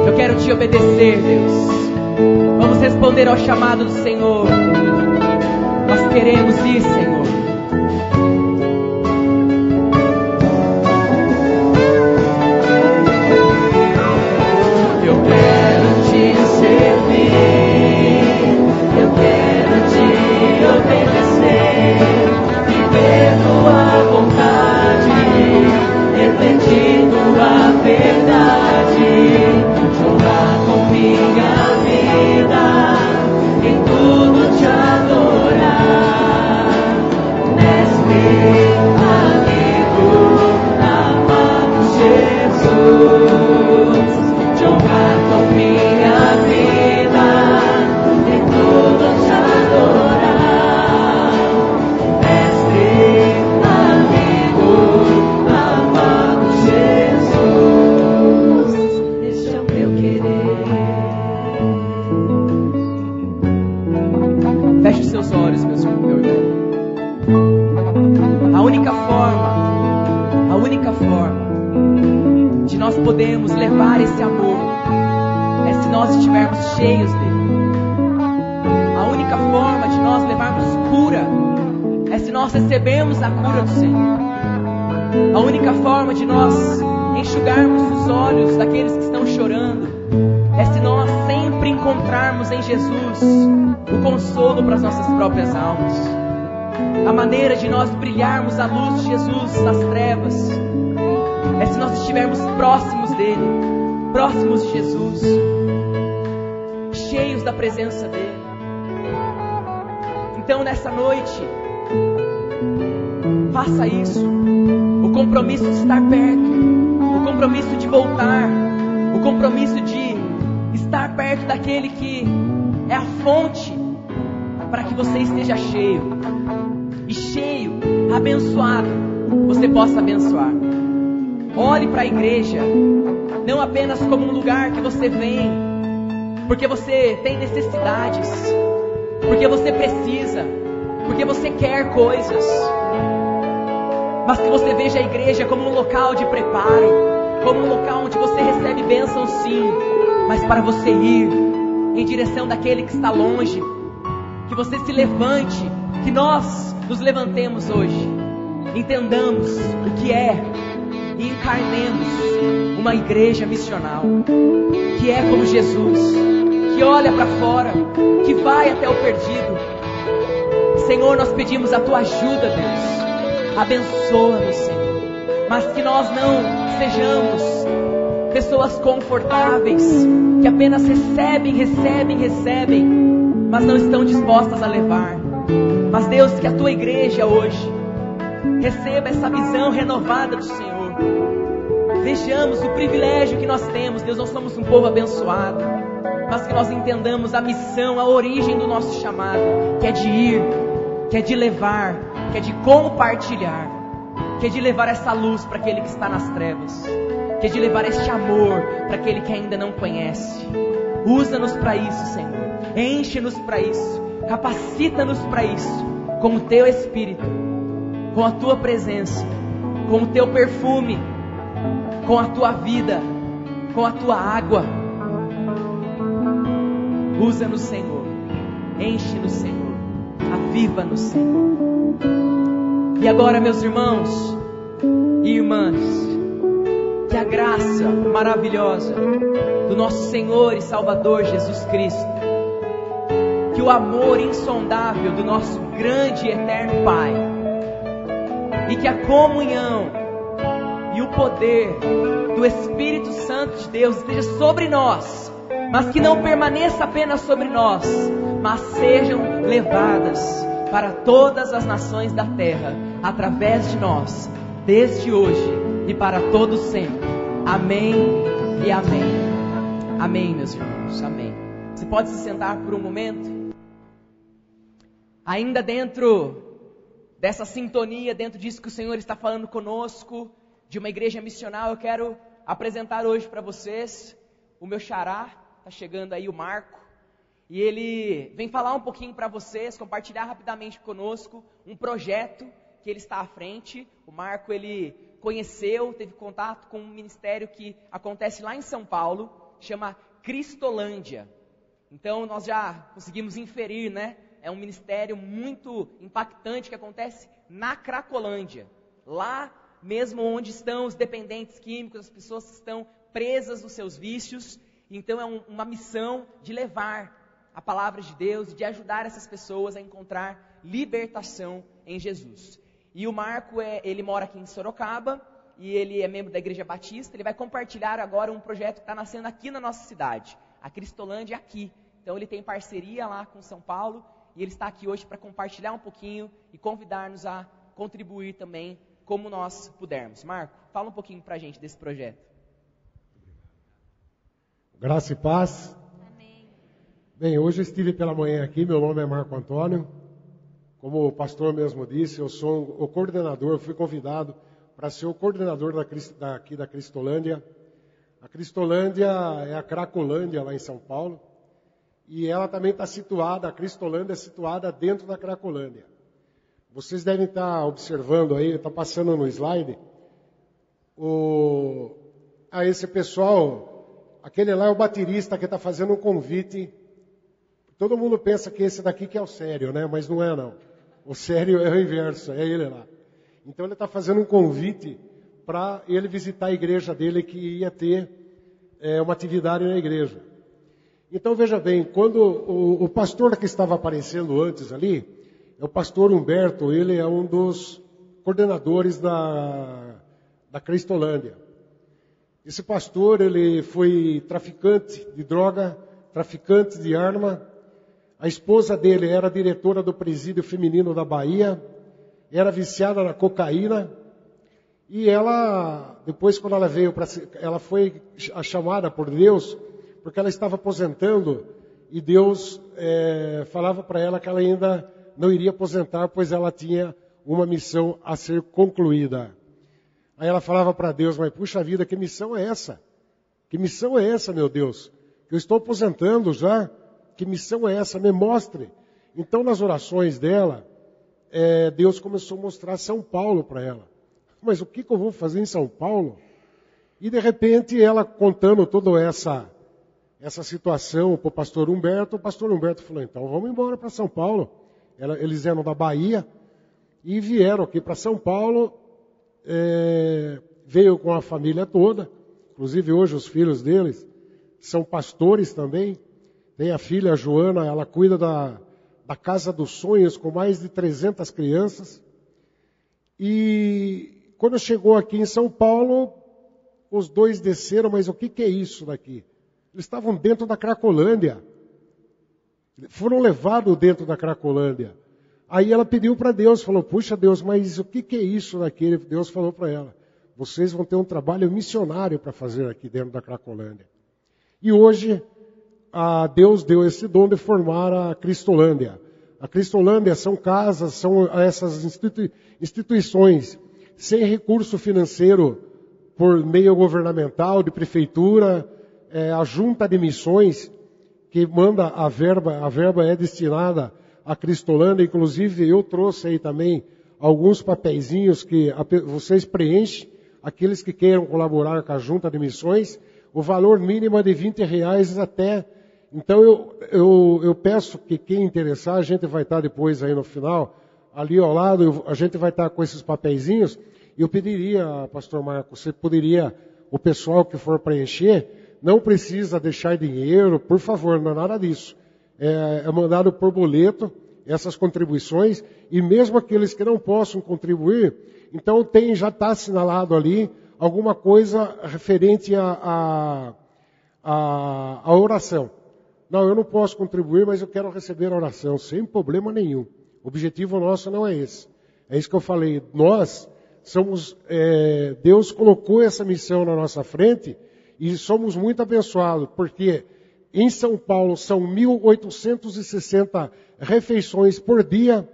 [SPEAKER 3] Eu quero te obedecer, Deus. Vamos responder ao chamado do Senhor. Nós queremos ir, Senhor.
[SPEAKER 1] Eu quero te servir, eu quero te obedecer, viver tua vontade, refletir tua verdade, honrar com minha vida, em tudo te adorar. Mestre, amigo, amado Jesus, te honrar com minha vida, em tudo te adorar. Mestre, amigo, amado Jesus, este é o meu querer.
[SPEAKER 3] Feche os seus olhos, meu irmão. A única forma de nós podermos levar esse amor é se nós estivermos cheios dele. A única forma de nós levarmos cura é se nós recebermos a cura do Senhor. A única forma de nós enxugarmos os olhos daqueles que estão chorando é se nós sempre encontrarmos em Jesus o consolo para as nossas próprias almas. A maneira de nós brilharmos a luz de Jesus nas trevas é se nós estivermos próximos dele, próximos de Jesus, cheios da presença dele. Então nessa noite, faça isso. O compromisso de estar perto, o compromisso de voltar, o compromisso de estar perto daquele que é a fonte para que você esteja cheio. E cheio, abençoado, você possa abençoar. Olhe para a igreja, não apenas como um lugar que você vem porque você tem necessidades, porque você precisa, porque você quer coisas, mas que você veja a igreja como um local de preparo, como um local onde você recebe bênção sim, mas para você ir em direção daquele que está longe. Que você se levante, que nós nos levantemos hoje, entendamos o que é e encarnemos uma igreja missional, que é como Jesus, que olha para fora, que vai até o perdido. Senhor, nós pedimos a Tua ajuda, Deus. Abençoa-nos, Senhor. Mas que nós não sejamos pessoas confortáveis, que apenas recebem, mas não estão dispostas a levar. Mas Deus, que a tua igreja hoje receba essa visão renovada do Senhor. Vejamos o privilégio que nós temos. Deus, nós somos um povo abençoado, mas que nós entendamos a missão, a origem do nosso chamado, que é de ir, que é de levar, que é de compartilhar, que é de levar essa luz para aquele que está nas trevas, que é de levar este amor para aquele que ainda não conhece. Usa-nos para isso, Senhor. Enche-nos para isso. Capacita-nos para isso. Com o Teu Espírito, com a Tua presença, com o Teu perfume, com a Tua vida, com a Tua água. Usa-nos, Senhor. Enche-nos, Senhor. Aviva-nos, Senhor. E agora, meus irmãos e irmãs, que a graça maravilhosa do nosso Senhor e Salvador Jesus Cristo, que o amor insondável do nosso grande e eterno Pai, e que a comunhão e o poder do Espírito Santo de Deus esteja sobre nós, mas que não permaneça apenas sobre nós, mas sejam levadas para todas as nações da terra, através de nós, desde hoje e para todos sempre. Amém e amém. Amém, meus irmãos, amém. Você pode se sentar por um momento? Ainda dentro dessa sintonia, dentro disso que o Senhor está falando conosco, de uma igreja missional, eu quero apresentar hoje para vocês o meu xará. Está chegando aí o Marco, e ele vem falar um pouquinho para vocês, compartilhar rapidamente conosco um projeto que ele está à frente. O Marco, ele conheceu, teve contato com um ministério que acontece lá em São Paulo, chama Cristolândia. Então nós já conseguimos inferir, né? É um ministério muito impactante que acontece na Cracolândia, lá mesmo onde estão os dependentes químicos, as pessoas que estão presas nos seus vícios. Então é uma missão de levar a palavra de Deus e de ajudar essas pessoas a encontrar libertação em Jesus. E o Marco, ele mora aqui em Sorocaba, e ele é membro da Igreja Batista. Ele vai compartilhar agora um projeto que está nascendo aqui na nossa cidade, a Cristolândia aqui. Então ele tem parceria lá com São Paulo, e ele está aqui hoje para compartilhar um pouquinho e convidar-nos a contribuir também, como nós pudermos. Marco, fala um pouquinho para a gente desse projeto.
[SPEAKER 4] Graça e paz.
[SPEAKER 2] Amém.
[SPEAKER 4] Bem, hoje eu estive pela manhã aqui, meu nome é Marco Antônio. Como o pastor mesmo disse, eu sou o coordenador, fui convidado para ser o coordenador aqui da Cristolândia. A Cristolândia é a Cracolândia lá em São Paulo. E ela também está situada, a Cristolândia é situada dentro da Cracolândia. Vocês devem estar observando aí, está passando no slide, esse pessoal, aquele lá é o baterista que está fazendo um convite. Todo mundo pensa que esse daqui que é o sério, né? Mas não é não. O sério é o inverso, é ele lá. Então ele está fazendo um convite para ele visitar a igreja dele, que ia ter uma atividade na igreja. Então veja bem, quando o pastor que estava aparecendo antes ali, é o pastor Humberto, ele é um dos coordenadores da Cristolândia. Esse pastor, ele foi traficante de droga, traficante de arma. A esposa dele era diretora do presídio feminino da Bahia, era viciada na cocaína. E ela, depois quando ela veio, ela foi chamada por Deus, porque ela estava aposentando, e Deus falava para ela que ela ainda não iria aposentar, pois ela tinha uma missão a ser concluída. Aí ela falava para Deus, mas puxa vida, que missão é essa? Que missão é essa, meu Deus? Eu estou aposentando já, que missão é essa? Me mostre. Então nas orações dela, Deus começou a mostrar São Paulo para ela. Mas o que eu vou fazer em São Paulo? E de repente ela contando toda essa situação para o pastor Humberto falou, então vamos embora para São Paulo. Eles eram da Bahia e vieram aqui para São Paulo, veio com a família toda, inclusive hoje os filhos deles são pastores também. Tem a filha a Joana, ela cuida da Casa dos Sonhos com mais de 300 crianças. E quando chegou aqui em São Paulo, os dois desceram, mas o que é isso daqui? Eles estavam dentro da Cracolândia. Foram levados dentro da Cracolândia. Aí ela pediu para Deus, falou, puxa Deus, mas o que é isso daqui? Deus falou para ela, vocês vão ter um trabalho missionário para fazer aqui dentro da Cracolândia. E hoje, Deus deu esse dom de formar a Cristolândia. A Cristolândia são casas, são essas instituições sem recurso financeiro por meio governamental, de prefeitura, a junta de missões que manda a verba é destinada à Cristolândia. Inclusive eu trouxe aí também alguns papeizinhos que vocês preenchem, aqueles que queiram colaborar com a junta de missões, o valor mínimo é de R$20 até. Então eu peço que quem interessar, a gente vai estar depois aí no final, ali ao lado, a gente vai estar com esses papeizinhos. Eu pediria, pastor Marcos, você poderia, o pessoal que for preencher, não precisa deixar dinheiro, por favor, não é nada disso. É mandado por boleto essas contribuições, e mesmo aqueles que não possam contribuir, então já está assinalado ali alguma coisa referente à oração. Não, eu não posso contribuir, mas eu quero receber a oração, sem problema nenhum. O objetivo nosso não é esse. É isso que eu falei. Nós somos, Deus colocou essa missão na nossa frente e somos muito abençoados, porque em São Paulo são 1.860 refeições por dia,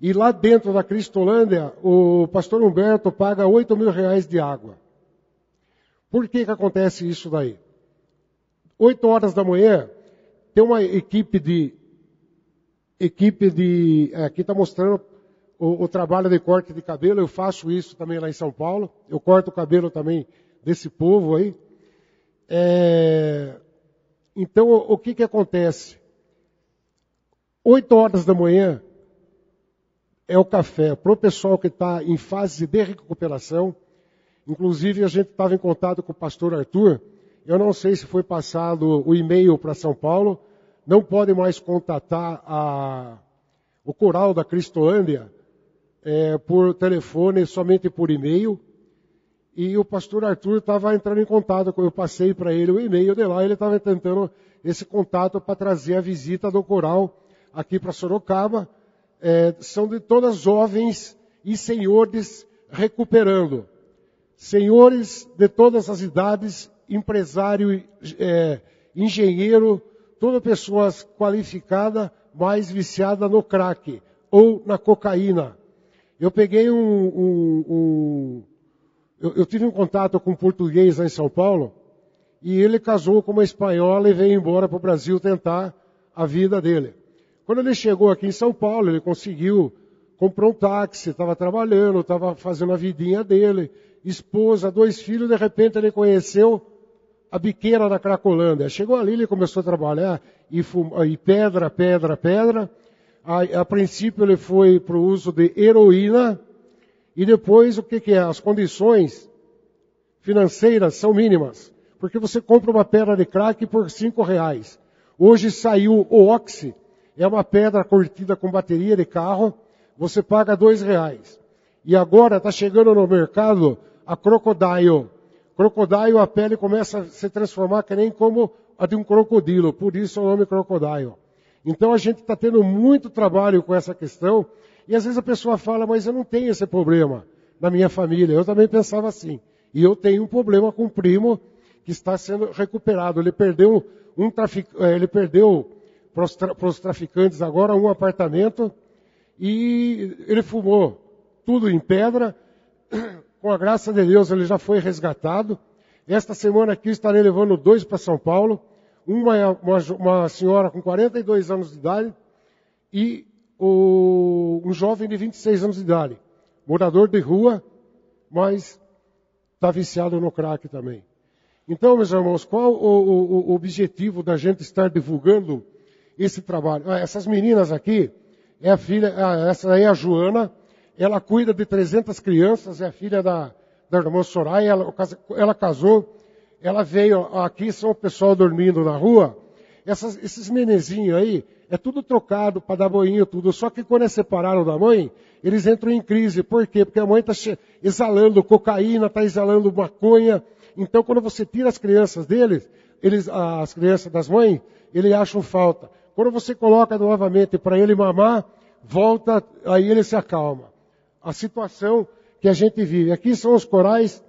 [SPEAKER 4] e lá dentro da Cristolândia, o pastor Humberto paga R$8.000 de água. Por que acontece isso daí? 8 horas da manhã, tem uma equipe de aqui está mostrando o trabalho de corte de cabelo. Eu faço isso também lá em São Paulo. Eu corto o cabelo também desse povo aí. Então, o que acontece? 8 horas da manhã é o café para o pessoal que está em fase de recuperação. Inclusive, a gente estava em contato com o pastor Arthur. Eu não sei se foi passado o e-mail para São Paulo. Não pode mais contatar o coral da Cristolândia por telefone, somente por e-mail. E o pastor Arthur estava entrando em contato, eu passei para ele o e-mail de lá, ele estava tentando esse contato para trazer a visita do coral aqui para Sorocaba. São de todas jovens e senhores recuperando. Senhores de todas as idades, empresário, engenheiro, toda pessoa qualificada, mais viciada no crack ou na cocaína. Eu peguei eu tive um contato com um português lá em São Paulo, e ele casou com uma espanhola e veio embora para o Brasil tentar a vida dele. Quando ele chegou aqui em São Paulo, ele conseguiu, comprou um táxi, estava trabalhando, estava fazendo a vidinha dele, esposa, 2 filhos, de repente ele conheceu a biqueira da Cracolândia. Chegou ali, ele começou a trabalhar, e pedra. A princípio ele foi para o uso de heroína, e depois o que é? As condições financeiras são mínimas, porque você compra uma pedra de crack por R$5. Hoje saiu o Oxy, é uma pedra curtida com bateria de carro, você paga R$2. E agora está chegando no mercado a Crocodile. Crocodile, a pele começa a se transformar que nem como a de um crocodilo, por isso o nome Crocodile. Então a gente está tendo muito trabalho com essa questão, e às vezes a pessoa fala, mas eu não tenho esse problema na minha família. Eu também pensava assim. E eu tenho um problema com um primo que está sendo recuperado. Ele perdeu para os traficantes agora um apartamento, e ele fumou tudo em pedra. Com a graça de Deus ele já foi resgatado. Esta semana aqui estarei levando 2 para São Paulo. Uma senhora com 42 anos de idade e um jovem de 26 anos de idade. Morador de rua, mas está viciado no crack também. Então, meus irmãos, qual o objetivo da gente estar divulgando esse trabalho? Essas meninas aqui, essa aí é a Joana, ela cuida de 300 crianças, é a filha da irmã Soraya, ela casou, ela veio aqui, são o pessoal dormindo na rua. Esses menezinhos aí, É tudo trocado para dar banho, tudo. Só que quando é separado da mãe, eles entram em crise. Por quê? Porque a mãe está exalando cocaína, está exalando maconha. Então, quando você tira as crianças deles, as crianças das mães, eles acham falta. Quando você coloca novamente para ele mamar, volta, aí ele se acalma. A situação que a gente vive. Aqui são os corais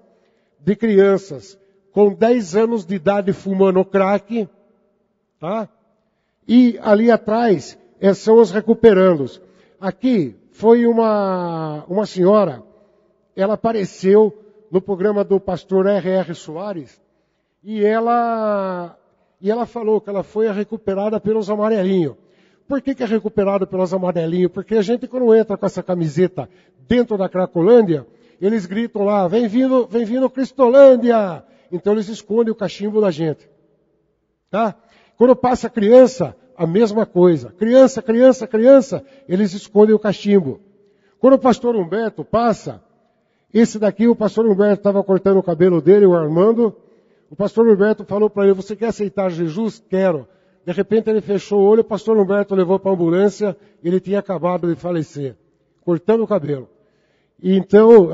[SPEAKER 4] de crianças com 10 anos de idade fumando crack, tá? E ali atrás são os recuperandos. Aqui foi uma senhora, ela apareceu no programa do pastor R.R. Soares, e ela falou que ela foi recuperada pelos amarelinhos. Por que é recuperada pelos amarelinhos? Porque a gente, quando entra com essa camiseta dentro da Cracolândia, eles gritam lá, vem vindo Cristolândia! Então eles escondem o cachimbo da gente. Tá? Quando passa criança, a mesma coisa. Criança, eles escondem o cachimbo. Quando o pastor Humberto passa, esse daqui, o pastor Humberto estava cortando o cabelo dele, o Armando. O pastor Humberto falou para ele, você quer aceitar Jesus? Quero. De repente ele fechou o olho, o pastor Humberto levou para a ambulância, ele tinha acabado de falecer, cortando o cabelo. Então,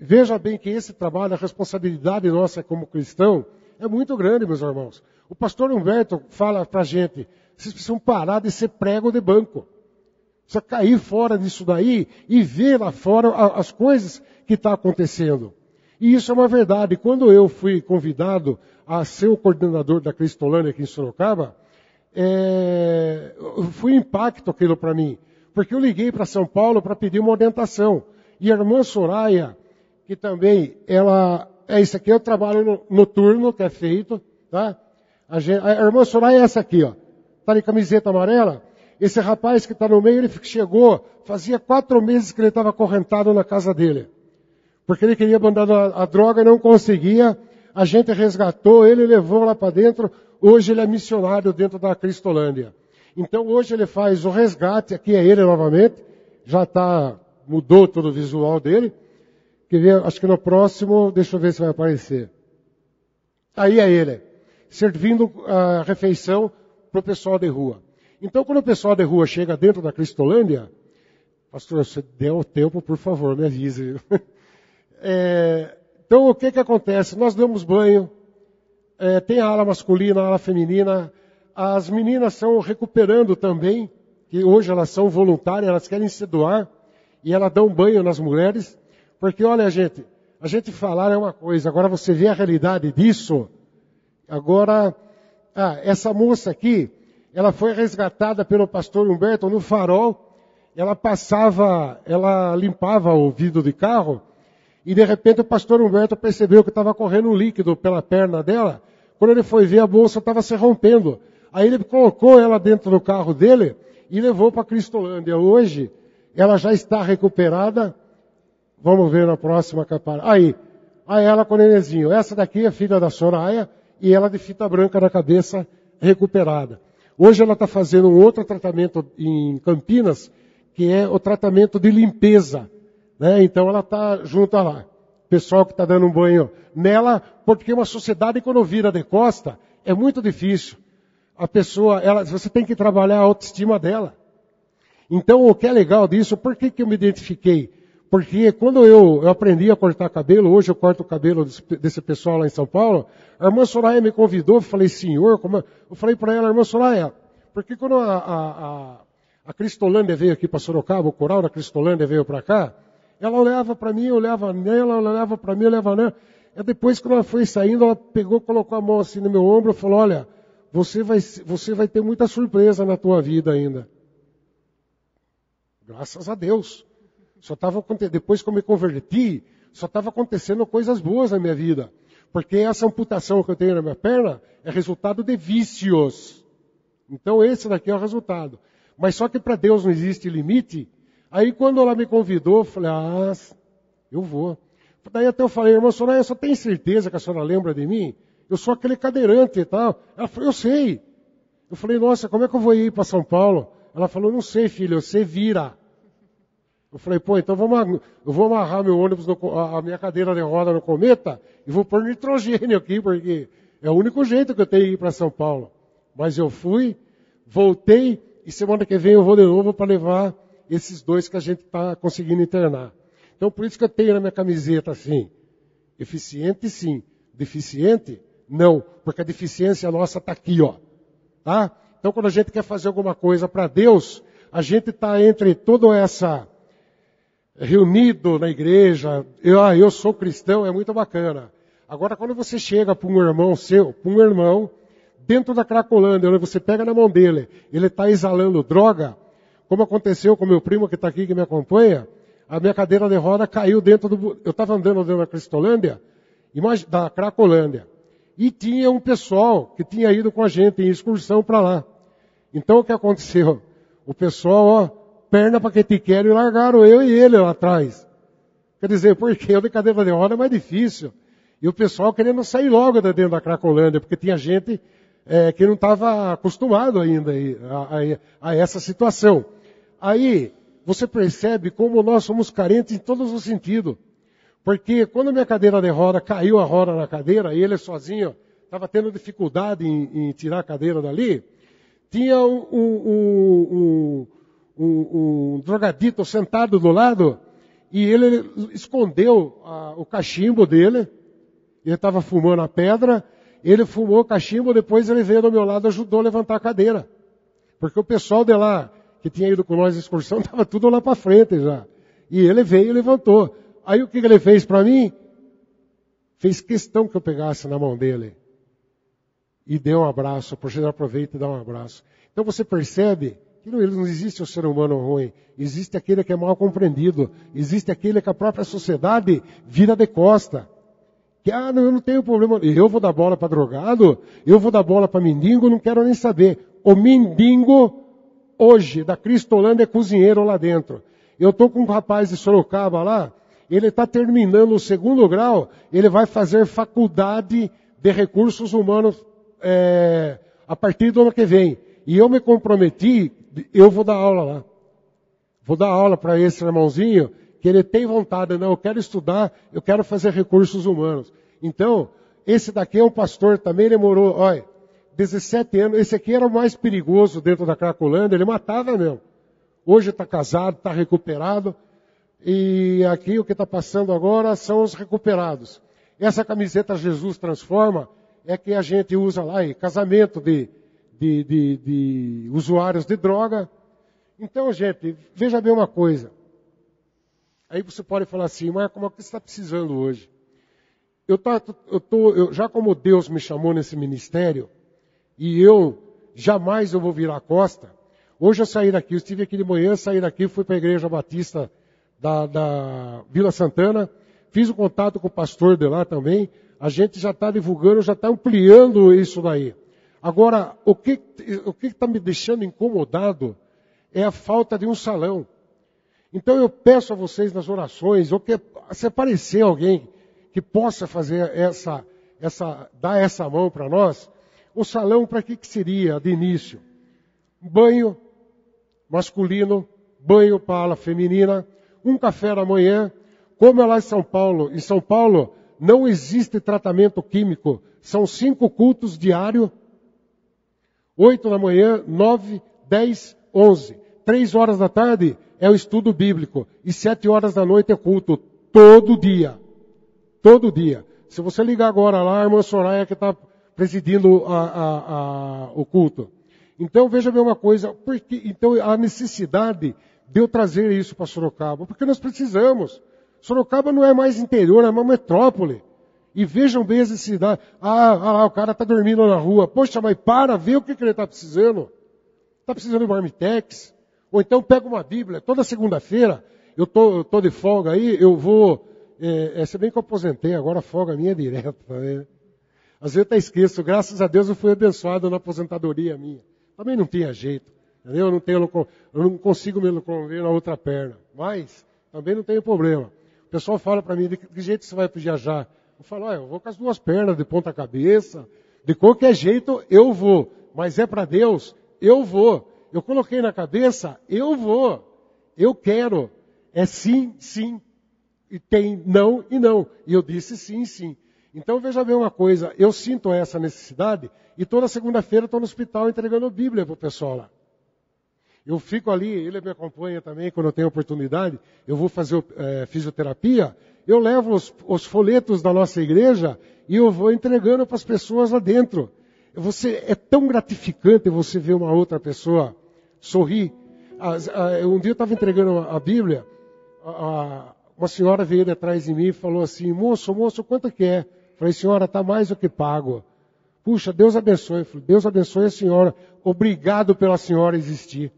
[SPEAKER 4] veja bem que esse trabalho, a responsabilidade nossa como cristão, é muito grande, meus irmãos. O pastor Humberto fala para a gente, vocês precisam parar de ser prego de banco. Precisa cair fora disso daí e ver lá fora as coisas que estão acontecendo. E isso é uma verdade. Quando eu fui convidado a ser o coordenador da Cristolândia aqui em Sorocaba, foi um impacto aquilo para mim. Porque eu liguei para São Paulo para pedir uma orientação. E a irmã Soraya, que também, isso aqui é o trabalho noturno que é feito, tá? A irmã Soraya é essa aqui, ó. Tá de camiseta amarela. Esse rapaz que está no meio, ele chegou, fazia 4 meses que ele estava acorrentado na casa dele. Porque ele queria mandar a droga e não conseguia. A gente resgatou ele, levou lá para dentro. Hoje ele é missionário dentro da Cristolândia. Então hoje ele faz o resgate, aqui é ele novamente. Mudou todo o visual dele. Quer ver, acho que no próximo, deixa eu ver se vai aparecer. Aí é ele, servindo a refeição para o pessoal de rua. Então quando o pessoal de rua chega dentro da Cristolândia, pastor, se der o tempo, por favor, me avise. Então o que acontece? Nós damos banho, tem a ala masculina, a ala feminina, as meninas estão recuperando também, que hoje elas são voluntárias, elas querem se doar, e elas dão banho nas mulheres, porque olha a gente falar é uma coisa, agora você vê a realidade disso, agora, essa moça aqui, ela foi resgatada pelo pastor Humberto no farol, ela limpava o vidro de carro, e de repente o pastor Humberto percebeu que estava correndo um líquido pela perna dela. Quando ele foi ver, a bolsa estava se rompendo. Aí ele colocou ela dentro do carro dele e levou para a Cristolândia. Hoje, ela já está recuperada. Vamos ver na próxima capa. Aí ela com o nenenzinho. Essa daqui é filha da Soraya e ela de fita branca na cabeça, recuperada. Hoje ela está fazendo um outro tratamento em Campinas, que é o tratamento de limpeza. Né? Então ela está junto lá. O pessoal que está dando um banho nela, porque uma sociedade quando vira de costa, é muito difícil. A pessoa, você tem que trabalhar a autoestima dela. Então o que é legal disso, por que eu me identifiquei? Porque quando eu aprendi a cortar cabelo, hoje eu corto o cabelo desse pessoal lá em São Paulo, a irmã Soraya me convidou, eu falei, senhor, eu falei para ela, irmã Soraya, porque quando a Cristolândia veio aqui para Sorocaba, o coral da Cristolândia veio para cá, ela olhava para mim, eu olhava nela, ela olhava para mim, eu olhava nela. E depois, quando ela foi saindo, ela pegou, colocou a mão assim no meu ombro e falou, olha, você vai ter muita surpresa na tua vida ainda. Graças a Deus. Depois que eu me converti, só estava acontecendo coisas boas na minha vida. Porque essa amputação que eu tenho na minha perna é resultado de vícios. Então esse daqui é o resultado. Mas só que para Deus não existe limite. Aí quando ela me convidou, eu falei, eu vou. Daí até eu falei, irmã Soraya, só tem certeza que a senhora lembra de mim? Eu sou aquele cadeirante e tal. Ela falou, eu sei. Eu falei, nossa, como é que eu vou ir para São Paulo? Ela falou, não sei, filho, você vira. Eu falei, então eu vou amarrar meu ônibus, a minha cadeira de roda no Cometa e vou pôr nitrogênio aqui, porque é o único jeito que eu tenho de ir para São Paulo. Mas eu fui, voltei e semana que vem eu vou de novo para levar esses 2 que a gente está conseguindo internar. Então, por isso que eu tenho na minha camiseta assim, eficiente sim, deficiente não, porque a deficiência nossa está aqui, ó. Tá? Então, quando a gente quer fazer alguma coisa para Deus, a gente está entre toda essa reunido na igreja, eu sou cristão, é muito bacana. Agora, quando você chega para um irmão seu, para um irmão, dentro da Cracolândia, onde você pega na mão dele, ele está exalando droga, como aconteceu com meu primo que está aqui, que me acompanha, a minha cadeira de roda caiu dentro do... Eu estava andando dentro da Cristolândia, da Cracolândia, e tinha um pessoal que tinha ido com a gente em excursão para lá. Então, o que aconteceu? O pessoal, ó, perna para que te quero, e largaram eu e ele lá atrás. Quer dizer, porque eu de cadeira de roda é mais difícil. E o pessoal querendo sair logo de dentro da Cracolândia, porque tinha gente que não estava acostumado ainda a essa situação. Aí, você percebe como nós somos carentes em todos os sentidos. Porque quando a minha cadeira de roda caiu a roda na cadeira, e ele sozinho estava tendo dificuldade em tirar a cadeira dali, tinha um drogadito sentado do lado, e ele escondeu o cachimbo dele. Ele estava fumando a pedra, ele fumou o cachimbo, depois ele veio do meu lado e ajudou a levantar a cadeira. Porque o pessoal de lá, que tinha ido com nós em excursão, estava tudo lá para frente já. E ele veio e levantou. Aí o que ele fez para mim? Fez questão que eu pegasse na mão dele. E deu um abraço, por isso aproveita e dá um abraço. Então você percebe que não existe o ser humano ruim. Existe aquele que é mal compreendido. Existe aquele que a própria sociedade vira de costa. Que, não, eu não tenho problema. Eu vou dar bola para drogado, eu vou dar bola para mendigo, não quero nem saber. O mendigo, hoje, da Cristolândia, é cozinheiro lá dentro. Eu estou com um rapaz de Sorocaba lá, ele está terminando o 2º grau, ele vai fazer faculdade de recursos humanos a partir do ano que vem. E eu me comprometi, eu vou dar aula lá. Vou dar aula para esse irmãozinho, que ele tem vontade, não, eu quero estudar, eu quero fazer recursos humanos. Então, esse daqui é um pastor também, ele morou, olha, 17 anos, esse aqui era o mais perigoso dentro da Cracolândia, ele matava mesmo. Hoje está casado, está recuperado, e aqui o que está passando agora são os recuperados. Essa camiseta Jesus Transforma é que a gente usa lá em casamento de usuários de droga. Então, gente, veja bem uma coisa. Aí você pode falar assim, mas como é que você está precisando hoje? Já como Deus me chamou nesse ministério, e jamais eu vou virar a costa. Hoje eu saí daqui, eu estive aqui de manhã, saí daqui, fui para a Igreja Batista da Vila Santana, fiz um contato com o pastor de lá também, a gente já está divulgando, já está ampliando isso daí. Agora, o que está me deixando incomodado é a falta de um salão. Então eu peço a vocês nas orações, ou que se aparecer alguém que possa fazer dar essa mão para nós, o salão para que seria de início? Banho masculino, banho para a ala feminina, um café da manhã, como é lá em São Paulo. Em São Paulo não existe tratamento químico, são 5 cultos diários, 8 da manhã, 9, 10, 11. 3 horas da tarde é o estudo bíblico. E 7 horas da noite é culto. Todo dia. Todo dia. Se você ligar agora lá, a irmã Soraya que está presidindo o culto. Então, veja bem uma coisa. Então, a necessidade de eu trazer isso para Sorocaba. Porque nós precisamos. Sorocaba não é mais interior, é uma metrópole. E vejam bem as necessidades. Lá, o cara está dormindo na rua. Poxa, mas vê o que ele está precisando. Está precisando de marmitex. Ou então pega uma Bíblia. Toda segunda-feira, eu tô de folga aí, eu vou... se bem que eu aposentei, agora a folga minha é direta. Né? Às vezes eu até esqueço. Graças a Deus eu fui abençoado na aposentadoria minha. Também não tinha jeito. Entendeu? Eu não consigo me locomover na outra perna. Mas também não tem problema. O pessoal fala para mim, de que jeito você vai viajar? Eu falo, eu vou com as 2 pernas de ponta cabeça. De qualquer jeito eu vou. Mas é para Deus, eu vou. Eu coloquei na cabeça, eu vou. Eu quero. É sim, sim. E tem não e não. E eu disse sim, sim. Então, veja bem uma coisa, eu sinto essa necessidade e toda segunda-feira estou no hospital entregando Bíblia para o pessoal lá. Eu fico ali, ele me acompanha também quando eu tenho oportunidade, eu vou fazer fisioterapia, eu levo os folhetos da nossa igreja e eu vou entregando para as pessoas lá dentro. É tão gratificante você ver uma outra pessoa sorrir. Um dia eu estava entregando a Bíblia, uma senhora veio atrás de mim e falou assim, moço, quanto que é? Falei, senhora, está mais do que pago. Puxa, Deus abençoe. Falei, Deus abençoe a senhora. Obrigado pela senhora existir.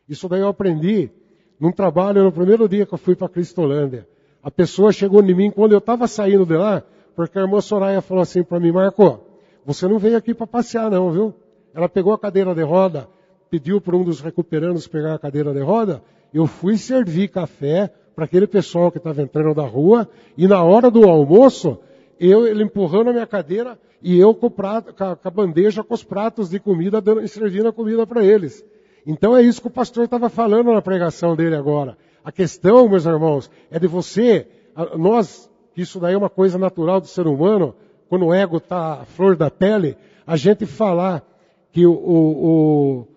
[SPEAKER 4] Isso daí eu aprendi num trabalho no primeiro dia que eu fui para Cristolândia. A pessoa chegou em mim quando eu estava saindo de lá, porque a irmã Soraya falou assim para mim, Marco, você não veio aqui para passear não, viu? Ela pegou a cadeira de roda, pediu para um dos recuperandos pegar a cadeira de roda, eu fui servir café para aquele pessoal que estava entrando da rua, e na hora do almoço, ele empurrando a minha cadeira, e eu com a bandeja com os pratos de comida, servindo a comida para eles. Então é isso que o pastor estava falando na pregação dele agora. A questão, meus irmãos, é de você, que isso daí é uma coisa natural do ser humano, quando o ego está à flor da pele, a gente falar que o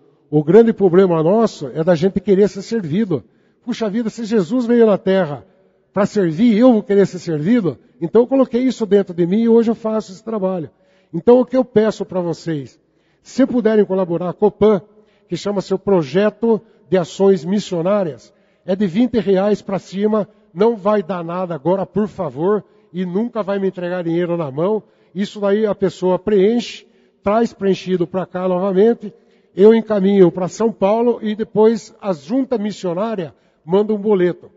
[SPEAKER 4] grande problema nosso é da gente querer ser servido. Puxa vida, se Jesus veio na terra para servir, eu vou querer ser servido, então eu coloquei isso dentro de mim e hoje eu faço esse trabalho. Então o que eu peço para vocês, se puderem colaborar, a Copan, que chama-se o Projeto de Ações Missionárias, é de R$20 para cima, não vai dar nada agora, por favor, e nunca vai me entregar dinheiro na mão. Isso daí a pessoa preenche, traz preenchido para cá novamente, eu encaminho para São Paulo e depois a junta missionária manda um boleto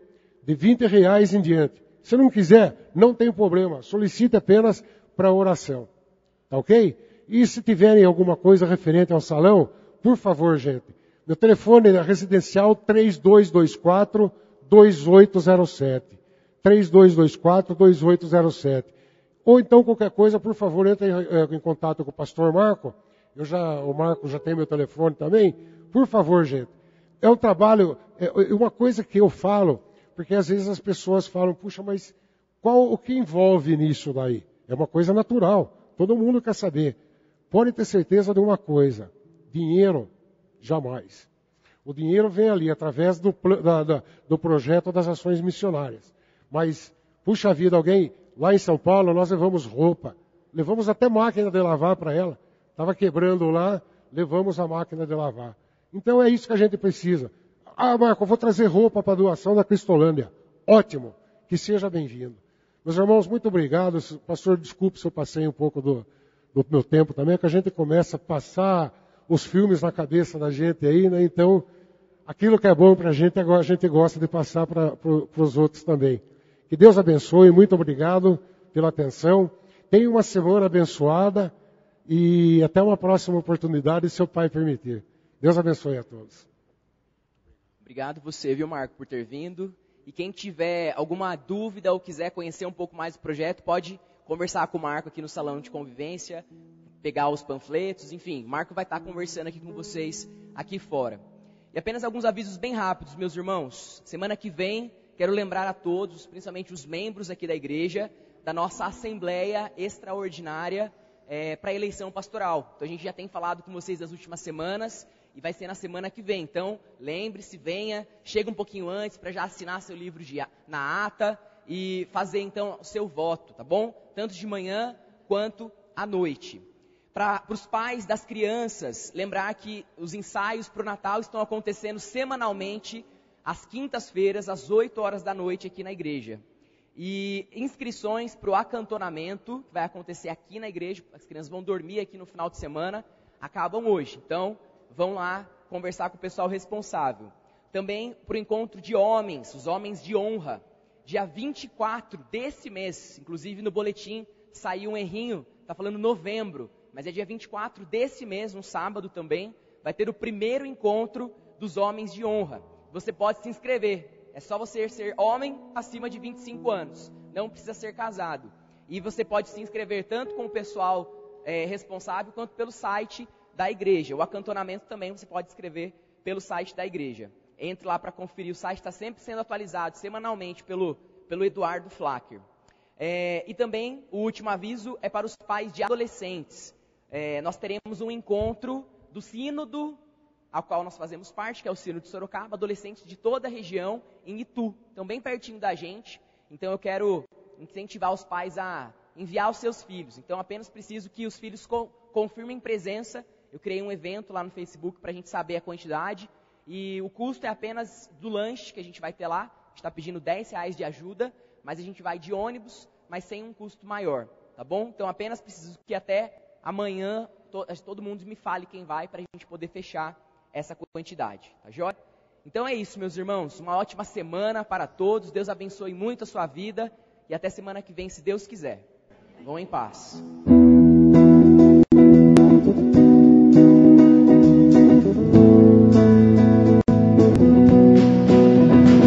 [SPEAKER 4] de R$20 em diante. Se não quiser, não tem problema, solicite apenas para oração. Tá ok? E se tiverem alguma coisa referente ao salão, por favor, gente, meu telefone é residencial 3224-2807. 3224-2807. Ou então, qualquer coisa, por favor, entre em contato com o pastor Marco. O Marco já tem meu telefone também. Por favor, gente. É um trabalho, uma coisa que eu falo, porque às vezes as pessoas falam, puxa, mas o que envolve nisso daí? É uma coisa natural. Todo mundo quer saber. Pode ter certeza de uma coisa. Dinheiro, jamais. O dinheiro vem ali através do projeto das ações missionárias. Mas, puxa vida, alguém, lá em São Paulo, nós levamos roupa. Levamos até máquina de lavar para ela. Estava quebrando lá, levamos a máquina de lavar. Então é isso que a gente precisa. Ah, Marco, eu vou trazer roupa para a doação da Cristolândia. Ótimo, que seja bem-vindo. Meus irmãos, muito obrigado. Pastor, desculpe se eu passei um pouco do meu tempo também, é que a gente começa a passar os filmes na cabeça da gente aí, né? Então, aquilo que é bom para a gente gosta de passar para os outros também. Que Deus abençoe, muito obrigado pela atenção. Tenha uma semana abençoada e até uma próxima oportunidade, se o Pai permitir. Deus abençoe a todos.
[SPEAKER 3] Obrigado você, viu, Marco, por ter vindo. E quem tiver alguma dúvida ou quiser conhecer um pouco mais do projeto, pode conversar com o Marco aqui no salão de convivência, pegar os panfletos, enfim, o Marco vai estar conversando aqui com vocês aqui fora. E apenas alguns avisos bem rápidos, meus irmãos. Semana que vem, quero lembrar a todos, principalmente os membros aqui da igreja, da nossa assembleia extraordinária para a eleição pastoral. Então a gente já tem falado com vocês nas últimas semanas e vai ser na semana que vem. Então, lembre-se, venha, chega um pouquinho antes para já assinar seu livro na ata e fazer então o seu voto, tá bom? Tanto de manhã quanto à noite. Para os pais das crianças, lembrar que os ensaios para o Natal estão acontecendo semanalmente, às quintas-feiras, às 8 horas da noite aqui na igreja. E inscrições para o acantonamento, que vai acontecer aqui na igreja, as crianças vão dormir aqui no final de semana, acabam hoje. Então, vão lá conversar com o pessoal responsável. Também para o encontro de homens, os homens de honra. Dia 24 desse mês, inclusive no boletim saiu um errinho, está falando novembro, mas é dia 24 desse mês, um sábado também, vai ter o primeiro encontro dos homens de honra. Você pode se inscrever, é só você ser homem acima de 25 anos, não precisa ser casado. E você pode se inscrever tanto com o pessoal responsável, quanto pelo site da igreja. O acantonamento também você pode inscrever pelo site da igreja. Entre lá para conferir, o site está sempre sendo atualizado semanalmente pelo Eduardo Flacker. E também o último aviso é para os pais de adolescentes. Nós teremos um encontro do sínodo, ao qual nós fazemos parte, que é o sínodo de Sorocaba, adolescentes de toda a região, em Itu, então bem pertinho da gente. Então eu quero incentivar os pais a enviar os seus filhos. Então apenas preciso que os filhos confirmem presença. Eu criei um evento lá no Facebook para a gente saber a quantidade. E o custo é apenas do lanche que a gente vai ter lá. A gente está pedindo R$10 de ajuda, mas a gente vai de ônibus, mas sem um custo maior, tá bom? Então apenas preciso que até amanhã todo mundo me fale quem vai para a gente poder fechar essa quantidade, tá joia? Então é isso, meus irmãos. Uma ótima semana para todos. Deus abençoe muito a sua vida. E até semana que vem, se Deus quiser. Vão em paz.